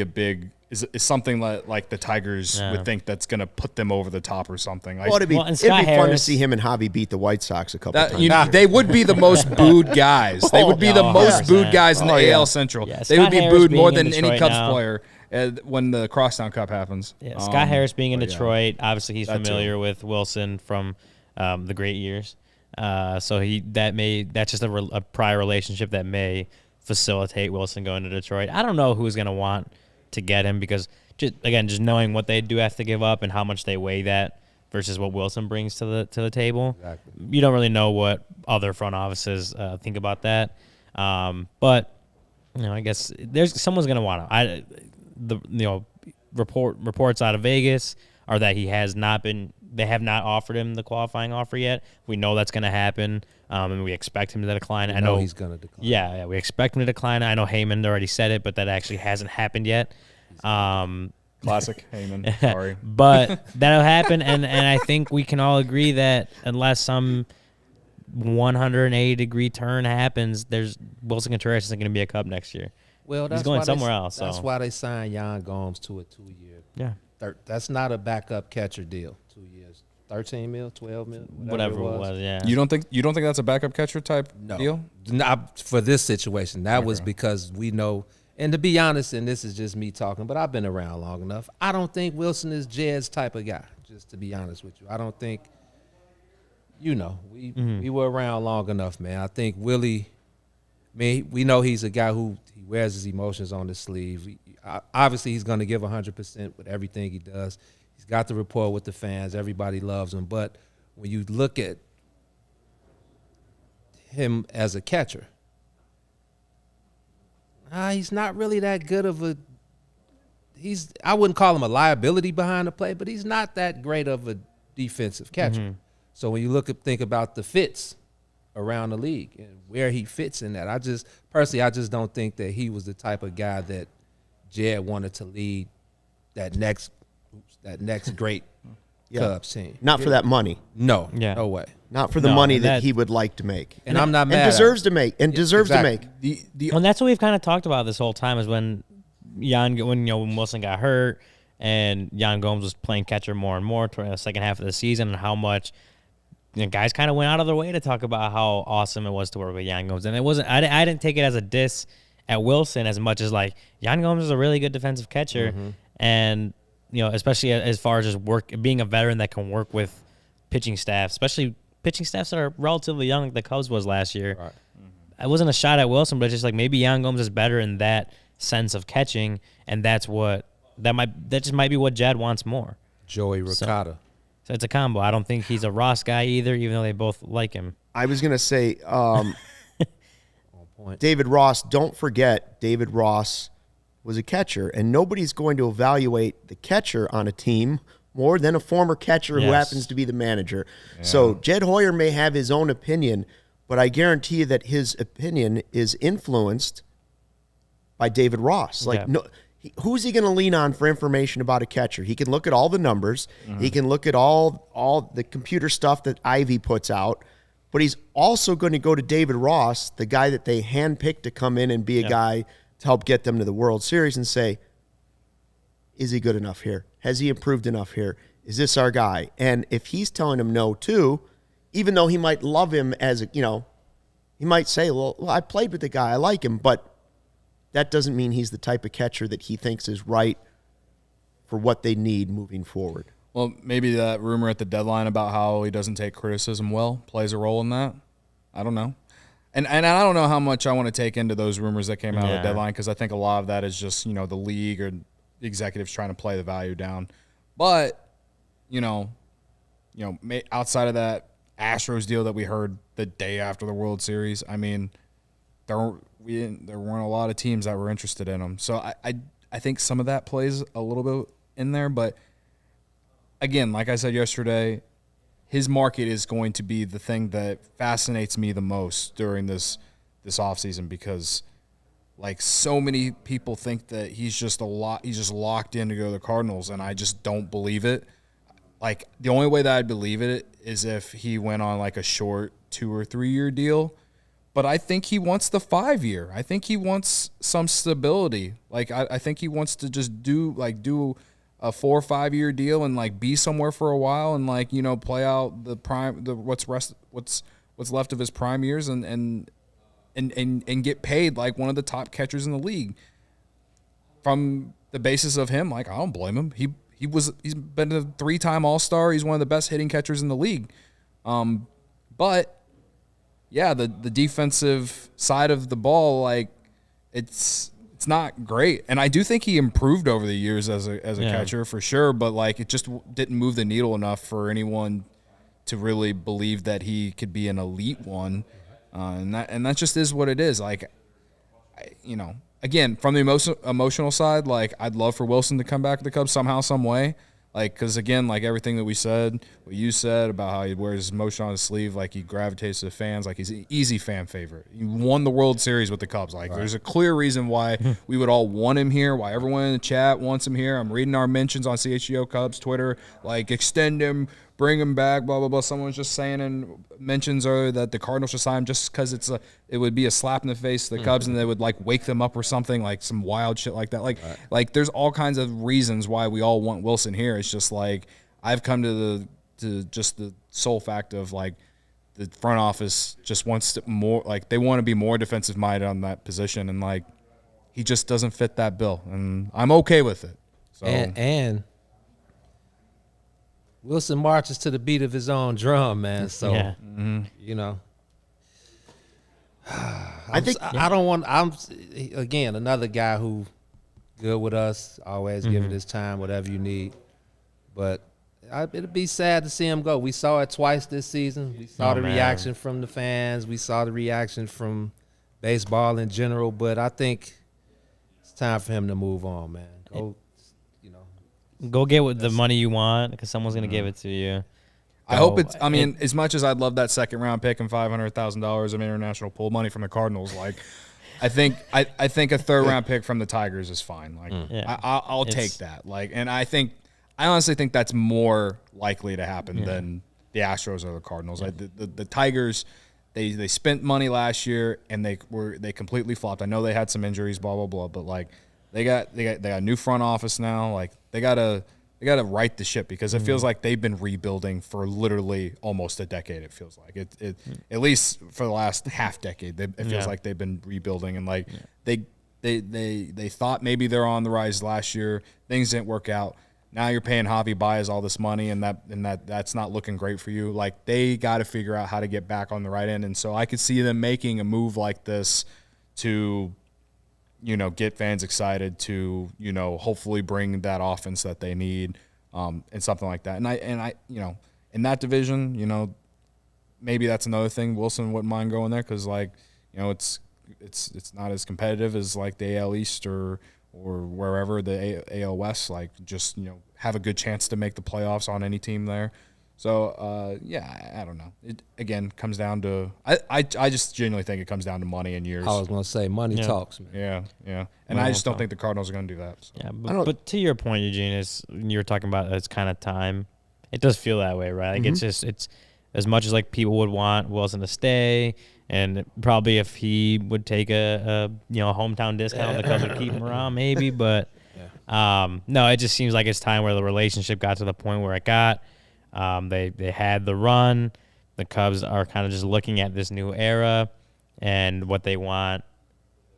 a big is something like the Tigers would think that's going to put them over the top or something. Well, it'd be fun to see him and Javi beat the White Sox a couple times. They would be the most booed guys. They would be the most booed guys in the AL Central. Yeah, they would be Harris booed more than any Cubs now. Player when the Crosstown Cup happens. Yeah, Scott Harris being in Detroit, obviously he's familiar with Willson from the great years. So that's just a prior relationship that may facilitate Willson going to Detroit. I don't know who's going to want to get him because just knowing what they do have to give up and how much they weigh that versus what Willson brings to the table. Exactly. You don't really know what other front offices think about that. But I guess someone's going to want him. Reports out of Vegas are that they have not offered him the qualifying offer yet. We know that's going to happen, and we expect him to decline. I know he's going to decline. Yeah, we expect him to decline. I know Heyman already said it, but that actually hasn't happened yet. Classic Heyman. Sorry, but that'll happen, and I think we can all agree that unless some 180-degree turn happens, Willson Contreras isn't going to be a Cub next year. Well, he's going somewhere else. That's why they signed Yan Gomes to a 2-year. Yeah. That's not a backup catcher deal. 2 years, 13 mil, 12 mil, whatever it was. Yeah. You don't think that's a backup catcher type deal? Not for this situation. That was because we know. And to be honest, and this is just me talking, but I've been around long enough. I don't think Willson is Jed's type of guy. Just to be honest with you, I don't think. We were around long enough, man. I think Willie. We know he's a guy who he wears his emotions on his sleeve. Obviously, he's going to give 100% with everything he does. He's got the rapport with the fans. Everybody loves him. But when you look at him as a catcher, he's not really that good of a – I wouldn't call him a liability behind the plate, but he's not that great of a defensive catcher. Mm-hmm. So when you think about the fits around the league and where he fits in that, I just don't think that he was the type of guy that Jed wanted to lead that next great Cubs team. Not for that money. No way. Not for the money that he would like to make. And I'm not mad. And deserves to make. And deserves to make. And that's what we've kind of talked about this whole time is when Willson got hurt and Yan Gomes was playing catcher more and more toward the second half of the season and how much guys kind of went out of their way to talk about how awesome it was to work with Yan Gomes. And it wasn't. I didn't take it as a diss at Willson as much as like Yan Gomes is a really good defensive catcher, and especially as far as just being a veteran that can work with pitching staff, especially pitching staffs that are relatively young, like the Cubs was last year. Right. It wasn't a shot at Willson, but it's just like maybe Yan Gomes is better in that sense of catching, and that just might be what Jed wants more. Joey Ricotta. So it's a combo. I don't think he's a Ross guy either, even though they both like him. I was gonna say. David Ross, don't forget, David Ross was a catcher, and nobody's going to evaluate the catcher on a team more than a former catcher who Yes. happens to be the manager. So Jed Hoyer may have his own opinion, but I guarantee you that his opinion is influenced by David Ross. Like, who's he going to lean on for information about a catcher? He can look at all the numbers. He can look at all the computer stuff that Ivy puts out, but he's also going to go to David Ross, the guy that they handpicked to come in and be a guy to help get them to the World Series, and say, is he good enough here? Has he improved enough here? Is this our guy? And if he's telling him no too, even though he might love him as a, he might say, well, I played with the guy, I like him, but that doesn't mean he's the type of catcher that he thinks is right for what they need moving forward. Well, maybe that rumor at the deadline about how he doesn't take criticism well plays a role in that. I don't know. And I don't know how much I want to take into those rumors that came out at the deadline, because I think a lot of that is just, the league or the executives trying to play the value down. But, outside of that Astros deal that we heard the day after the World Series, I mean, there weren't a lot of teams that were interested in him. So I think some of that plays a little bit in there. But, again, like I said yesterday, his market is going to be the thing that fascinates me the most during this offseason, because so many people think that he's just locked in to go to the Cardinals, and I just don't believe it. The only way that I'd believe it is if he went on a short 2 or 3 year deal. But I think he wants the 5-year. I think he wants some stability. I think he wants to just do a 4 or 5 year deal and be somewhere for a while and play out the prime, what's left of his prime years and get paid like one of the top catchers in the league. From the basis of him, I don't blame him. He's been a 3-time All-Star. He's one of the best hitting catchers in the league. But yeah, the defensive side of the ball, it's not great. And I do think he improved over the years as a catcher for sure, but it just didn't move the needle enough for anyone to really believe that he could be an elite one. And that just is what it is. Again, from the emotional side, I'd love for Willson to come back to the Cubs somehow, some way. Because, again, everything that we said, what you said about how he wears his emotion on his sleeve, he gravitates to the fans, he's an easy fan favorite. He won the World Series with the Cubs. There's a clear reason why we would all want him here, why everyone in the chat wants him here. I'm reading our mentions on CHGO Cubs Twitter, extend him, bring him back, blah, blah, blah. Someone's just saying in mentions earlier that the Cardinals should sign him just because it would be a slap in the face to the Cubs and they would, wake them up or something, some wild shit like that. There's all kinds of reasons why we all want Willson here. It's just, I've come to just the sole fact of, the front office just wants more, they want to be more defensive-minded on that position, and, he just doesn't fit that bill. And I'm okay with it. So And Willson marches to the beat of his own drum, man. So, I think I don't want. I'm again another guy who good with us, always giving his time, whatever you need. But it'd be sad to see him go. We saw it twice this season. We saw the reaction from the fans. We saw the reaction from baseball in general. But I think it's time for him to move on, man. Go get the money you want, because someone's going to give it to you. I hope it's – as much as I'd love that second-round pick and $500,000 of international pool money from the Cardinals, I think a third-round pick from the Tigers is fine. I'll take that. And I honestly think that's more likely to happen than the Astros or the Cardinals. The Tigers – They spent money last year and they completely flopped. I know they had some injuries, blah blah blah, but they got a new front office now. They gotta right the ship, because it feels like they've been rebuilding for literally almost a decade. It feels like it at least for the last half decade. It feels like they've been rebuilding, and they thought maybe they're on the rise last year. Things didn't work out. Now you're paying Javi Baez all this money, and that's not looking great for you. They got to figure out how to get back on the right end, and so I could see them making a move like this to, get fans excited, to, hopefully bring that offense that they need, and something like that. And I, in that division, maybe that's another thing. Willson wouldn't mind going there, because it's not as competitive as the AL East or or wherever the AL West, like just have a good chance to make the playoffs on any team there. So I don't know. It again comes down to I just genuinely think it comes down to money and years. I was gonna say money talks, man. Yeah. And I just don't think the Cardinals are gonna do that. So. Yeah, but to your point, Eugene, is you were talking about it's kind of time. It does feel that way, right? Like it's as much as like people would want Willson to stay, and probably if he would take a hometown discount, the Cubs would keep him around maybe. But no, it just seems like it's time where the relationship got to the point where it got. They had the run. The Cubs are kind of just looking at this new era, and what they want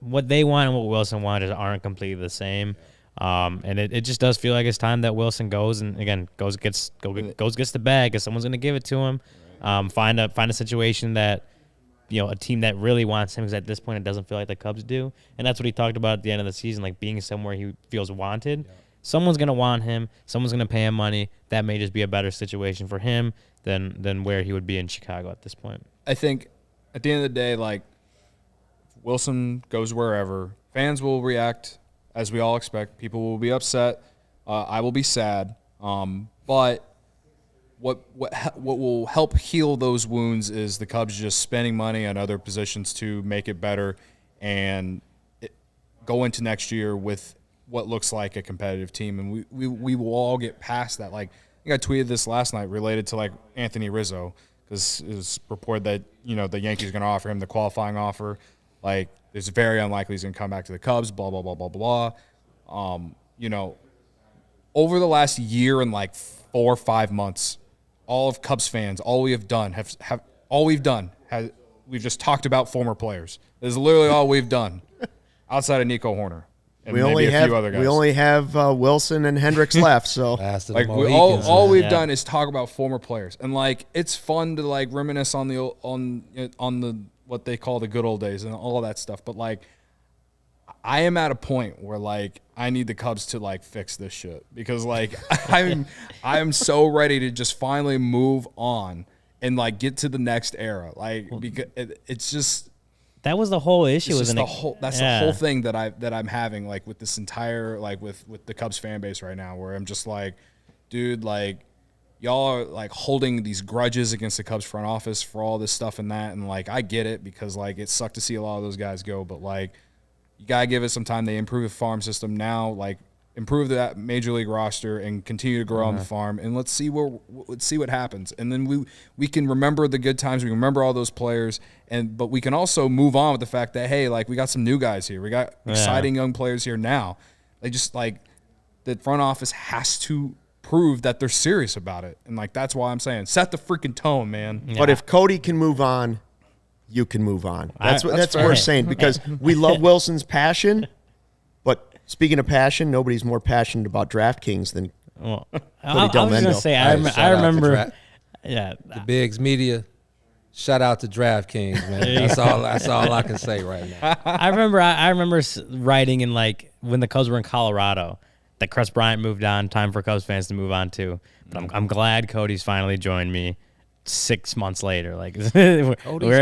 and what Willson wanted aren't completely the same. And it just does feel like it's time that Willson goes and again gets the bag because someone's going to give it to him. Find a situation that a team that really wants him, because at this point it doesn't feel like the Cubs do, and that's what he talked about at the end of the season, like being somewhere he feels wanted. Yeah. Someone's going to want him. Someone's going to pay him money. That may just be a better situation for him than where he would be in Chicago at this point. I think at the end of the day, like if Willson goes wherever, fans will react as we all expect. People will be upset. I will be sad. But what will help heal those wounds is the Cubs just spending money on other positions to make it better and go into next year with what looks like a competitive team. And we will all get past that. Like, I think I tweeted this last night related to like Anthony Rizzo, because it was reported that the Yankees are going to offer him the qualifying offer. Like, it's very unlikely he's going to come back to the Cubs, blah, blah, blah, blah, blah. Over the last year and like 4 or 5 months, all of Cubs fans, all we have done we've just talked about former players. This is literally all we've done outside of Nico Horner. And we maybe only a few other guys. We only have Wilson and Hendricks left, so like all we've done is talk about former players, and like it's fun to like reminisce on the what they call the good old days and all of that stuff. But like, I am at a point where like I need the Cubs to like fix this shit, because like I'm so ready to just finally move on and like get to the next era. Like, because it's just. That was the whole issue. That's the whole thing that I'm having, like with this entire, like with the Cubs fan base right now, where I'm just like, dude, like y'all are like holding these grudges against the Cubs front office for all this stuff and that, and like I get it, because like it sucked to see a lot of those guys go, but like you gotta give it some time. They improve the farm system now, like improve that major league roster and continue to grow on the farm, and let's see what happens. And then we can remember the good times, we can remember all those players, but we can also move on with the fact that, hey, like we got some new guys here, we got exciting young players here now. They just like the front office has to prove that they're serious about it, and like that's why I'm saying set the freaking tone, man. Yeah. But if Cody can move on, you can move on. That's what we're saying, because we love Wilson's passion, but speaking of passion, nobody's more passionate about DraftKings than Cody Delmendo. I was going to say, I remember, the Bigs Media. Shout out to DraftKings, man. That's all I can say right now. I remember writing in like when the Cubs were in Colorado that Chris Bryant moved on. Time for Cubs fans to move on too. But I'm glad Cody's finally joined me 6 months later. Like we're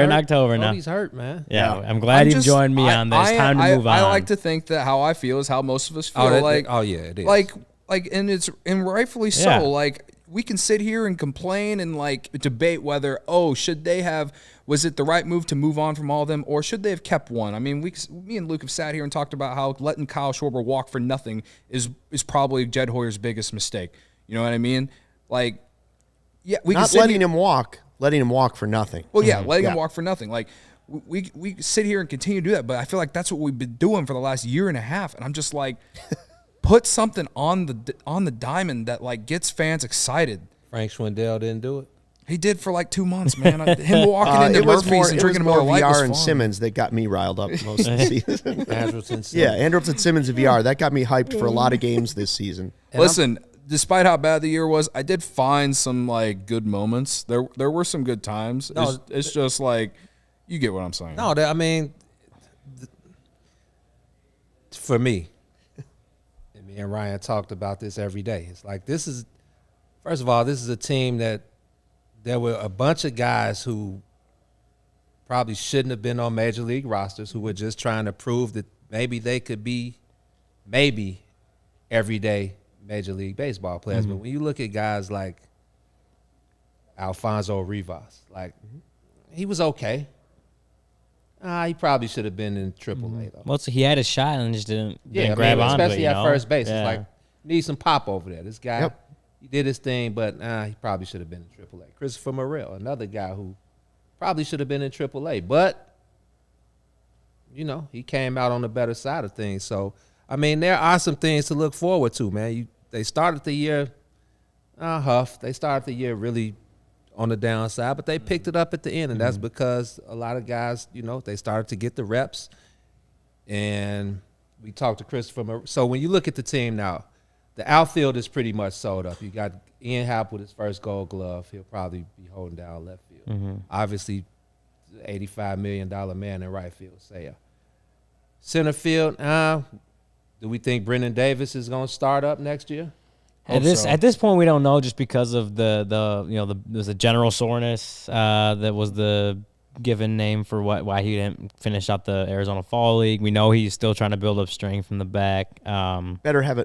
in October now. Cody's hurt, man. Yeah, I'm glad he joined me on this. Time to move on. I like to think that how I feel is how most of us feel. It is. Like, and rightfully so. Yeah. Like, we can sit here and complain and like debate whether was it the right move to move on from all of them, or should they have kept one? I mean, me and Luke have sat here and talked about how letting Kyle Schwarber walk for nothing is probably Jed Hoyer's biggest mistake. You know what I mean? Like, yeah, we not can letting him walk for nothing. Well, yeah, letting him walk for nothing. Like, we sit here and continue to do that, but I feel like that's what we've been doing for the last year and a half, and I'm just like. Put something on the diamond that like gets fans excited. Frank Schwindel didn't do it. He did for like 2 months, man. Him walking into Murphy's and drinking Miller Lite was VR fun. and Simmons that got me riled up most of the season. Andrelton Simmons. Yeah, Andrelton Simmons and VR, that got me hyped for a lot of games this season. Listen, despite how bad the year was, I did find some like good moments. There were some good times. No, it's just like you get what I'm saying. No, I mean, for me. Me and Ryan talked about this every day. It's like first of all, this is a team that there were a bunch of guys who probably shouldn't have been on major league rosters, who were just trying to prove that maybe they could be maybe everyday Major League Baseball players. But when you look at guys like Alfonso Rivas, like he was okay. He probably should have been in AAA though. Well, so he had a shot and just didn't I grab mean, onto it, especially you at know? first base. Yeah. It's like need some pop over there. This guy, Yep. he did his thing, but he probably should have been in AAA. Christopher Morel, another guy who probably should have been in AAA, but you know he came out on the better side of things. So I mean, there are some things to look forward to, man. They started the year huff. They started the year really on the downside, but they picked it up at the end, and that's because a lot of guys, you know, they started to get the reps. And we talked to Christopher. So when you look at the team now, the outfield is pretty much sold up. You got Ian Happ with his first Gold Glove. He'll probably be holding down left field. Obviously, $85 million man in right field. Center field, do we think Brendan Davis is going to start up next year? At this point, we don't know, just because of there's a general soreness that was the given name for why he didn't finish out the Arizona Fall League. We know he's still trying to build up strength from the back. Better have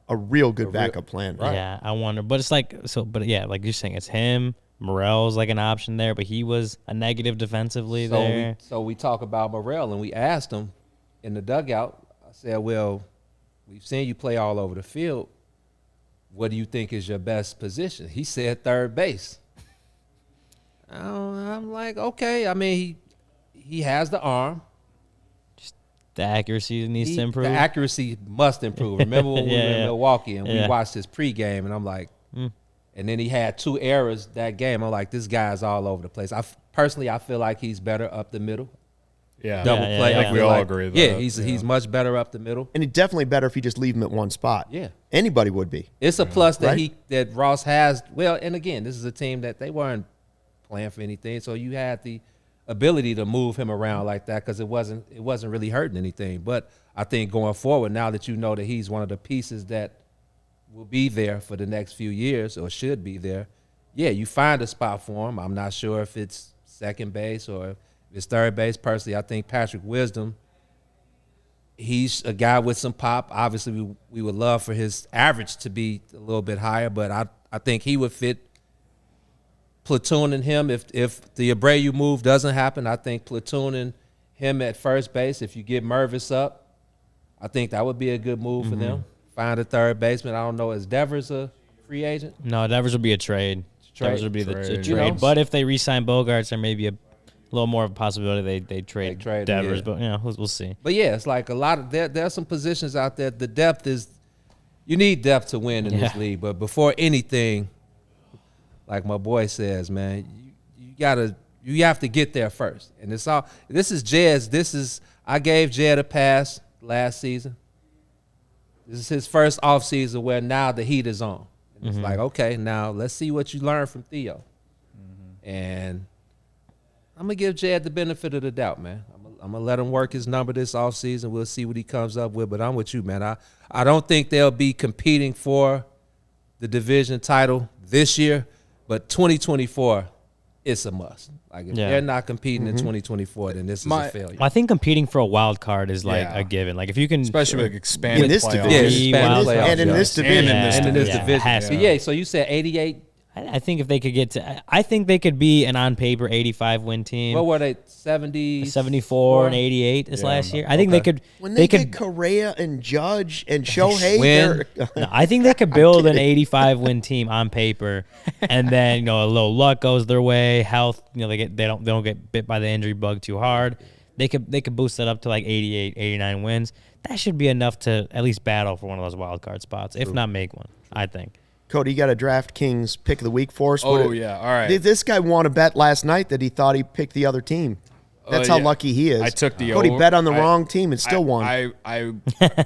a real good backup plan. Right. Yeah, I wonder, but it's like like you're saying, it's him. Morel's like an option there, but he was a negative defensively there. So we talk about Morel, and we asked him in the dugout. I said, "Well, we've seen you play all over the field. What do you think is your best position?" He said third base. I'm like, okay. I mean, he has the arm. Just the accuracy needs to improve. The accuracy must improve. Remember when we were in Milwaukee and we watched his pregame, and I'm like, and then he had 2 errors that game. I'm like, this guy's all over the place. Personally, I feel like he's better up the middle. Yeah. Double play. I think we all agree with Yeah, that. he's much better up the middle. And it's definitely better if you just leave him at one spot. Yeah. Anybody would be. It's a plus that Right? that Ross has. Well, and again, this is a team that they weren't playing for anything, so you had the ability to move him around like that because it wasn't really hurting anything. But I think going forward, now that you know that he's one of the pieces that will be there for the next few years or should be there, you find a spot for him. I'm not sure if it's second base or if it's third base. Personally, I think Patrick Wisdom, he's a guy with some pop. Obviously, we would love for his average to be a little bit higher, but I think he would fit platooning him. If the Abreu move doesn't happen, I think platooning him at first base, if you get Mervis up, I think that would be a good move for them. Find a third baseman. I don't know, is Devers a free agent? No, Devers would be a trade. Devers would be the trade. You know? But if they re-sign Bogarts, there may be a little more of a possibility they trade Devers. Yeah. But we'll see. But yeah, it's like a lot of there are some positions out there. The depth is, you need depth to win in this league. But before anything, like my boy says, man, you have to get there first. And it's all. This is Jed's. I gave Jed a pass last season. This is his first offseason where now the heat is on. And it's like, okay, now let's see what you learned from Theo. And I'm going to give Jed the benefit of the doubt, man. I'm going to let him work his number this offseason. We'll see what he comes up with. But I'm with you, man. I don't think they'll be competing for the division title this year, but 2024, it's a must. Like if they're not competing in 2024, then this is a failure. I think competing for a wild card is like a given. Like if you can, Especially with expanded In this playoffs. division. Expanded And in this division. And in this Yeah, division. has to. Yeah, so you said 88. I think if they could get to, I think they could be an on paper 85 win team. What were they, 70? 74 and 88 this last year. I think they could. When they could. get Correa and Judge and Shohei, Win. No, I think they could build an 85 win team on paper, and then a little luck goes their way. Health, they don't get bit by the injury bug too hard. They could boost that up to like 88, 89 wins. That should be enough to at least battle for one of those wild card spots, if not make one. I think. Cody, you got a DraftKings pick of the week for us? Oh, yeah. All right. This guy won a bet last night that he thought he picked the other team. That's how lucky he is. I took the Cody over. bet on the wrong team and still won. I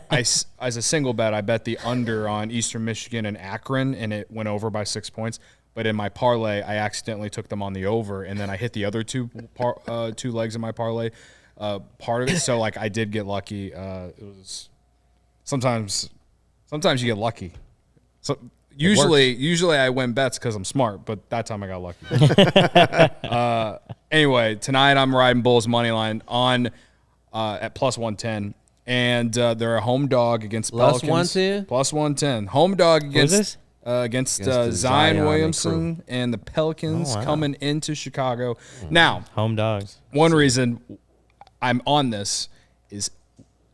as a single bet, I bet the under on Eastern Michigan and Akron, and it went over by 6 points. But in my parlay, I accidentally took them on the over, and then I hit the other two legs of my parlay part of it. So like I did get lucky. It was sometimes you get lucky. So usually I win bets because I'm smart, but that time I got lucky. Anyway, tonight I'm riding Bulls money line on at plus 110. And they're a home dog against Plus Pelicans. 110? Plus 110. Home dog against Against the Zion Zion Williamson and the Pelicans coming into Chicago. Now, Home dogs. one reason I'm on this is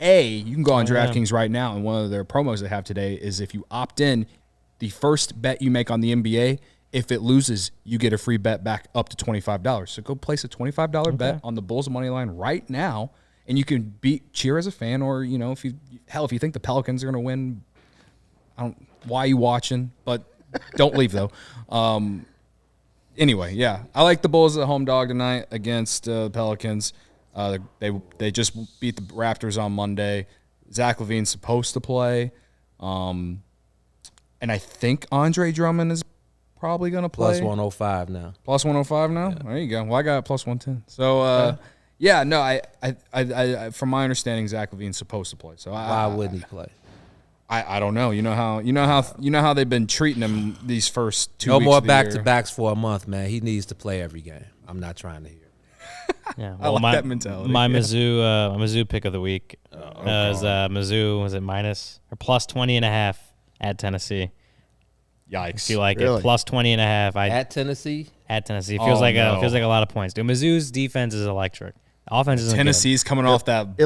you can go on DraftKings right now, and one of their promos they have today is if you opt in, the first bet you make on the NBA, if it loses, you get a free bet back up to $25. So go place a $25 bet on the Bulls money line right now, and you can cheer as a fan, or if you think the Pelicans are going to win, why are you watching? But don't leave though. Anyway, yeah, I like the Bulls as a home dog tonight against the Pelicans. They just beat the Raptors on Monday. Zach LaVine's supposed to play, and I think Andre Drummond is probably going to play. Plus 105 now. Plus 105 now. Yeah. There you go. Well, I got plus 110. So I from my understanding, Zach LaVine's supposed to play. So why wouldn't he play? I don't know. You know how they've been treating him these first 2 weeks. No more of the back-to-backs for a month, man. He needs to play every game. I'm not trying to hear. Yeah, I like that mentality. My Mizzou pick of the week is Mizzou. Was it minus or plus 20.5 at Tennessee? Yikes! If you like Really? it, plus 20.5. At Tennessee? At Tennessee, feels like a lot of points. Dude, Mizzou's defense is electric. Offense isn't Tennessee's coming off that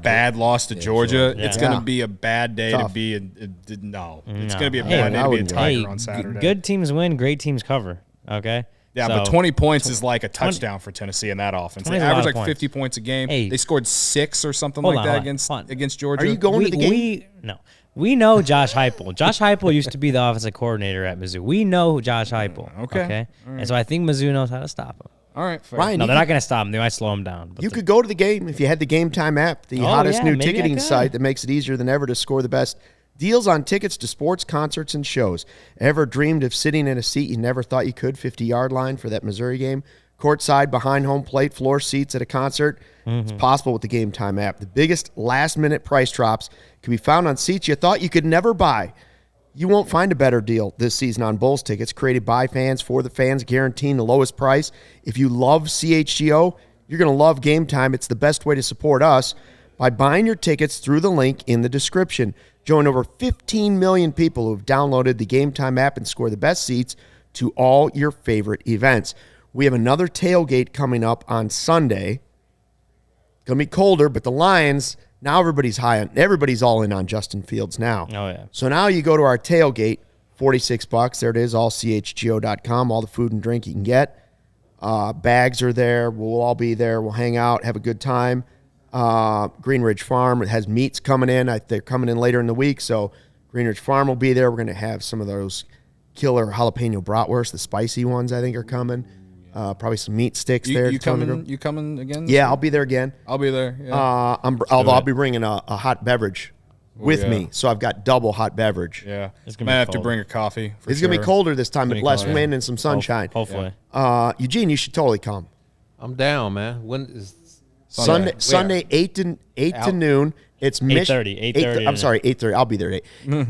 bad loss to Georgia. It's going to be a bad day to be it's going to be a bad day to be a Tiger on Saturday. Good teams win, great teams cover. Okay. Yeah, but 20 points is like a touchdown for Tennessee in that offense. They average like 50 points a game. They scored 6 or something like that against Georgia. Are you going to the game? No. We know Josh Heupel. Josh Heupel used to be the offensive coordinator at Mizzou. We know Josh Heupel. Okay. Right. And so I think Mizzou knows how to stop him. All right, fair. Ryan, No, they're not going to stop him. They might slow him down. But you could go to the game if you had the Game Time app, the hottest new ticketing site that makes it easier than ever to score the best deals on tickets to sports, concerts, and shows. Ever dreamed of sitting in a seat you never thought you could, 50-yard line for that Missouri game? Courtside, behind home plate, floor seats at a concert? It's possible with the Game Time app. The biggest last-minute price drops can be found on seats you thought you could never buy. You won't find a better deal this season on Bulls tickets, created by fans for the fans, guaranteeing the lowest price. If you love CHGO, you're going to love Game Time. It's the best way to support us by buying your tickets through the link in the description. Join over 15 million people who have downloaded the Game Time app and score the best seats to all your favorite events. We have another tailgate coming up on Sunday. It's going to be colder, but the Lions, now everybody's all in on Justin Fields now. Oh, yeah. So now you go to our tailgate, $46. There it is, all CHGO.com, all the food and drink you can get. Bags are there. We'll all be there. We'll hang out, have a good time. Green Ridge Farm, it has meats coming in. They're coming in later in the week, so Green Ridge Farm will be there. We're going to have some of those killer jalapeno bratwursts, the spicy ones I think are coming. Probably some meat sticks there. You coming again? Yeah, I'll be there again. I'll be there. Yeah. I'll be bringing a hot beverage with me, so I've got double hot beverage. Yeah, might have to bring a coffee. It's going to be colder this time, but less wind and some sunshine. Hopefully. Eugene, you should totally come. I'm down, man. When is Sunday 8 to noon. It's 8:30. I'm sorry, 8:30. I'll be there at 8.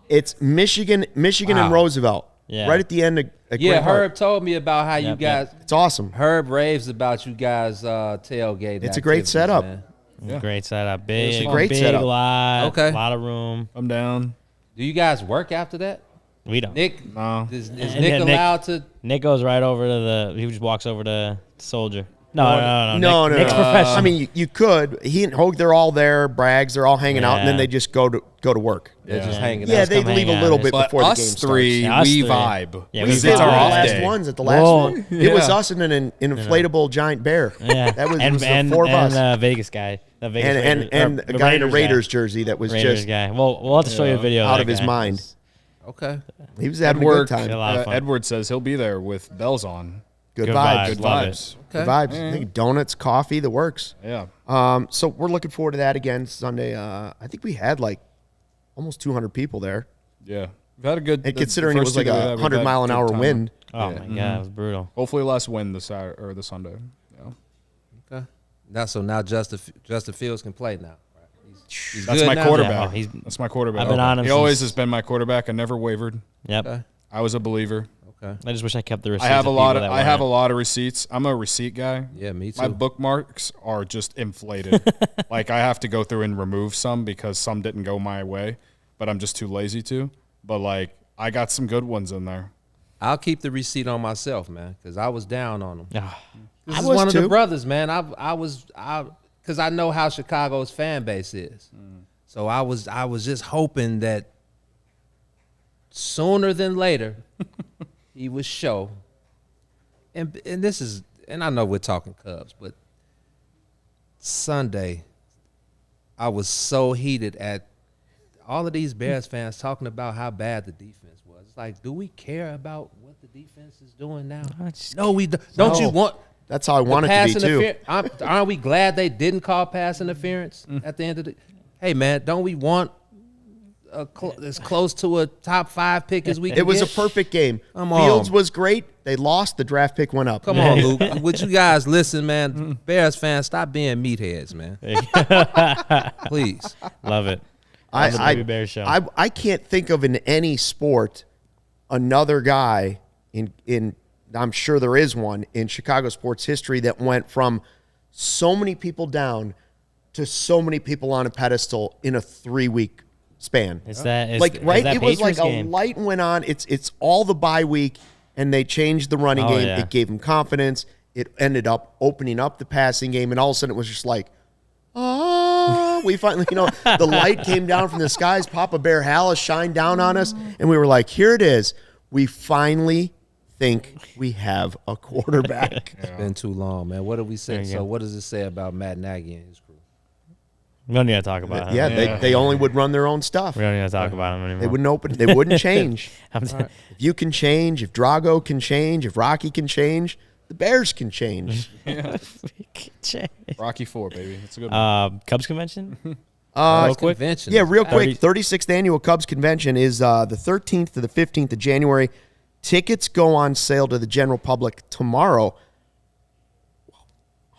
It's Michigan and Roosevelt. Yeah. Right at the end of Herb told me about how you guys. It's awesome. Herb raves about you guys tailgating. It's a great setup. Man. Yeah. Great setup. Big, It's a great big setup. lot. Okay. A lot of room. I'm down. Do you guys work after that? We don't. Nick, No. is And Nick Nick- allowed to? Nick goes right over to he just walks over to Soldier. No. Nick's no. professional. I mean, you could. He and Hogue, they're all there. Braggs, they're all hanging out, and then Yeah. they just go to work. They're just hanging Yeah, out. they come leave hang a little out. bit But before the game us starts. three, Yeah, us we three. vibe. Yeah, We we did It's the our off last day. ones at the last Whoa. one. It was us and an inflatable giant bear. Yeah. That was, and, it was and, the four of us. and Vegas guy. The Vegas And Raiders, a guy in a Raiders Raiders jersey that was Raiders just guy. Well, we'll have to show you a video out that of his guy. mind. Okay. He was having a Edward, good time. A lot of fun. Edward says he'll be there with bells on. Good Good vibes. Good Love it. vibes. Good Okay. vibes. I think donuts, coffee, the works. Yeah. So we're looking forward to that again Sunday. I think we had like almost 200 people there. Yeah. We've had a good. And the considering it first was like two that a we've had 100-mile-an-hour good time. wind. Oh, my God. It was brutal. Hopefully less wind the Sunday. Yeah. Okay. Now Justin Fields can play now. He's That's good my now? quarterback. Yeah, That's my quarterback. I've been on him He always since- has been my quarterback. I never wavered. Yep. Okay. I was a believer. Okay. I just wish I kept the receipts. I have a lot of weren't. receipts. I'm a receipt guy. Yeah, me too. My bookmarks are just inflated. Like I have to go through and remove some because some didn't go my way, but I'm just too lazy to. But like I got some good ones in there. I'll keep the receipt on myself, man, because I was down on them. Ah, This is was one of too. the brothers, man. Because I know how Chicago's fan base is. So I was just hoping that sooner than later he would show. And this is, and I know we're talking Cubs, but Sunday I was so heated at all of these Bears fans talking about how bad the defense was. It's like, do we care about what the defense is doing now? No, we don't. Don't you want? That's how I want it to be too. Aren't we glad they didn't call pass interference at the end of the? Hey man, don't we want as close to a top 5 pick as we can It was get? a perfect game. Come Fields on. was great. They lost. The draft pick went up. Come on, Luke. Would you guys listen, man? Bears fans, stop being meatheads, man. Please. Love it. Love the Baby Bear show. I can't think of in any sport another guy in I'm sure there is one in Chicago sports history that went from so many people down to so many people on a pedestal in a 3-week span. Is that is, Like is right? that It was like Patriots a game? light went on. It's all the bye week, and they changed the running Oh, game. yeah. It gave them confidence. It ended up opening up the passing game, and all of a sudden it was just like, oh, we finally, the light came down from the skies. Papa Bear Hallis shined down on us, and we were like, here it is. We finally think we have a quarterback. It's been too long, man. What did we say? There you So go. what does it say about Matt Nagy and his crew? We don't need to talk about him. Yeah, they only would run their own stuff. We don't need to talk about him anymore. They wouldn't open. They wouldn't change. I'm If you can change, if Drago can change, if Rocky can change, the Bears can change. Rocky 4, baby. That's a good one. Cubs convention? Real quick? Convention. Yeah, real quick. 30 36th annual Cubs convention is the 13th to the 15th of January. Tickets go on sale to the general public tomorrow.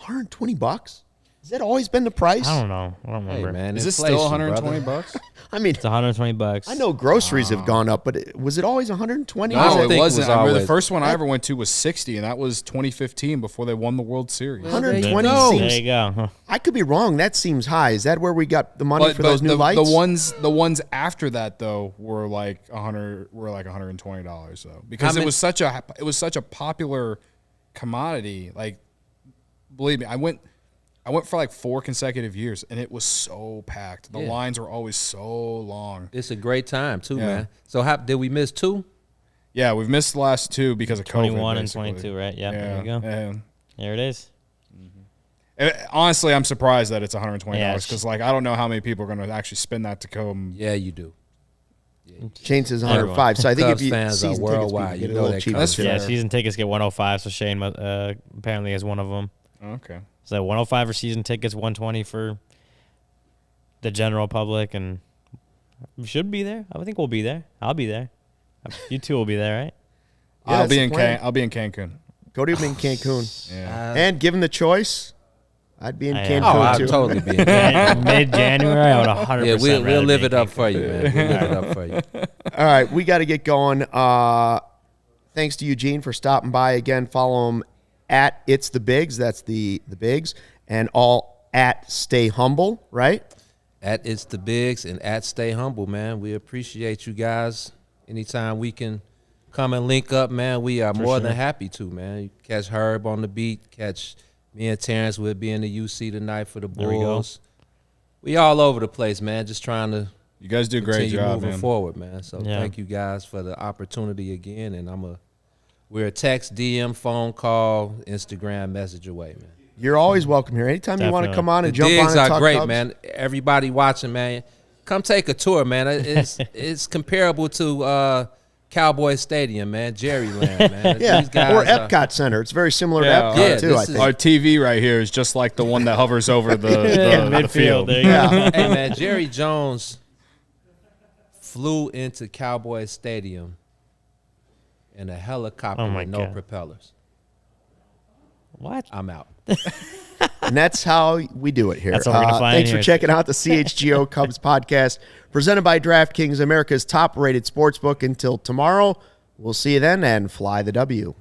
$120? Has that always been the price? I don't know. I don't Hey, remember. man, Is this inflation, still 120 brother. bucks? I mean, It's $120. I know groceries have gone up, but was it always 120? I don't No, think it it wasn't. was I remember the always- first one I ever went to was 60, and that was 2015 before they won the World Series. 120 No. seems. There you go. Huh. I could be wrong. That seems high. Is that where we got the money for those new lights? The ones after that though were like $120 though, because How it was such a popular commodity. Like, believe me, I went for like 4 consecutive years, and it was so packed. The Yeah. lines were always so long. It's a great time too, Yeah. man. So did we miss 2? Yeah, we've missed the last 2 because of 21 COVID, and basically. 22, right? Yep, Yeah, there you go. and- There it is. honestly, I'm surprised that it's $120 Yeah, because, like, I don't know how many people are going to actually spend that to come. Yeah, you do. Shane says 105. So I think Cubs if you fans are season tickets, worldwide. people You get know a little that cheaper. That's too. fair. Yeah, season tickets get 105, so Shane apparently is one of them. Okay. So 105 for season tickets, 120 for the general public, and we should be there. I think we'll be there. I'll be there. You two will be there, right? Yeah, I'll that's be the in plan. I'll be in Cancun. Cody would be in Cancun. Yeah. And given the choice, I'd be in I am. Cancun Oh, I'd too. totally be. Mid-January, I would 100%. Yeah, we'll rather live be it in up Cancun. for you, man. We'll live it up for you. All right, we got to get going. Thanks to Eugene for stopping by again. Follow him at It's the Bigs. That's the Bigs. And all at Stay Humble, right? At It's the Bigs and at Stay Humble, man. We appreciate you guys. Anytime we can come and link up, man, we are more than happy to, man. You catch Herb on the beat. Catch me and Terrence. We'll be in the UC tonight for the There we go. Bulls. We all over the place, man. Just trying to You guys do a great continue job, moving man. forward, man. So Yeah. thank you guys for the opportunity again. And we're a text, DM, phone call, Instagram message away, man. You're always welcome here. Anytime you want to Definitely. come on The and jump on digs and are talk great, Cubs. man. Everybody watching, man, come take a tour, man. It's comparable to Cowboy Stadium, man. Jerryland, man. Yeah, These guys or are- Epcot Center. It's very similar Yeah. to Epcot, Yeah, too, this I is- think. Our TV right here is just like the one that hovers over the Midfield. field. There you go. Yeah. Hey, man, Jerry Jones flew into Cowboy Stadium in a helicopter Oh, my with no God. propellers. What? I'm out. And that's how we do it here. That's what we're gonna find Thanks here. for checking out the CHGO Cubs podcast, presented by DraftKings, America's top-rated sportsbook. Until tomorrow, We'll see you then, and fly the W.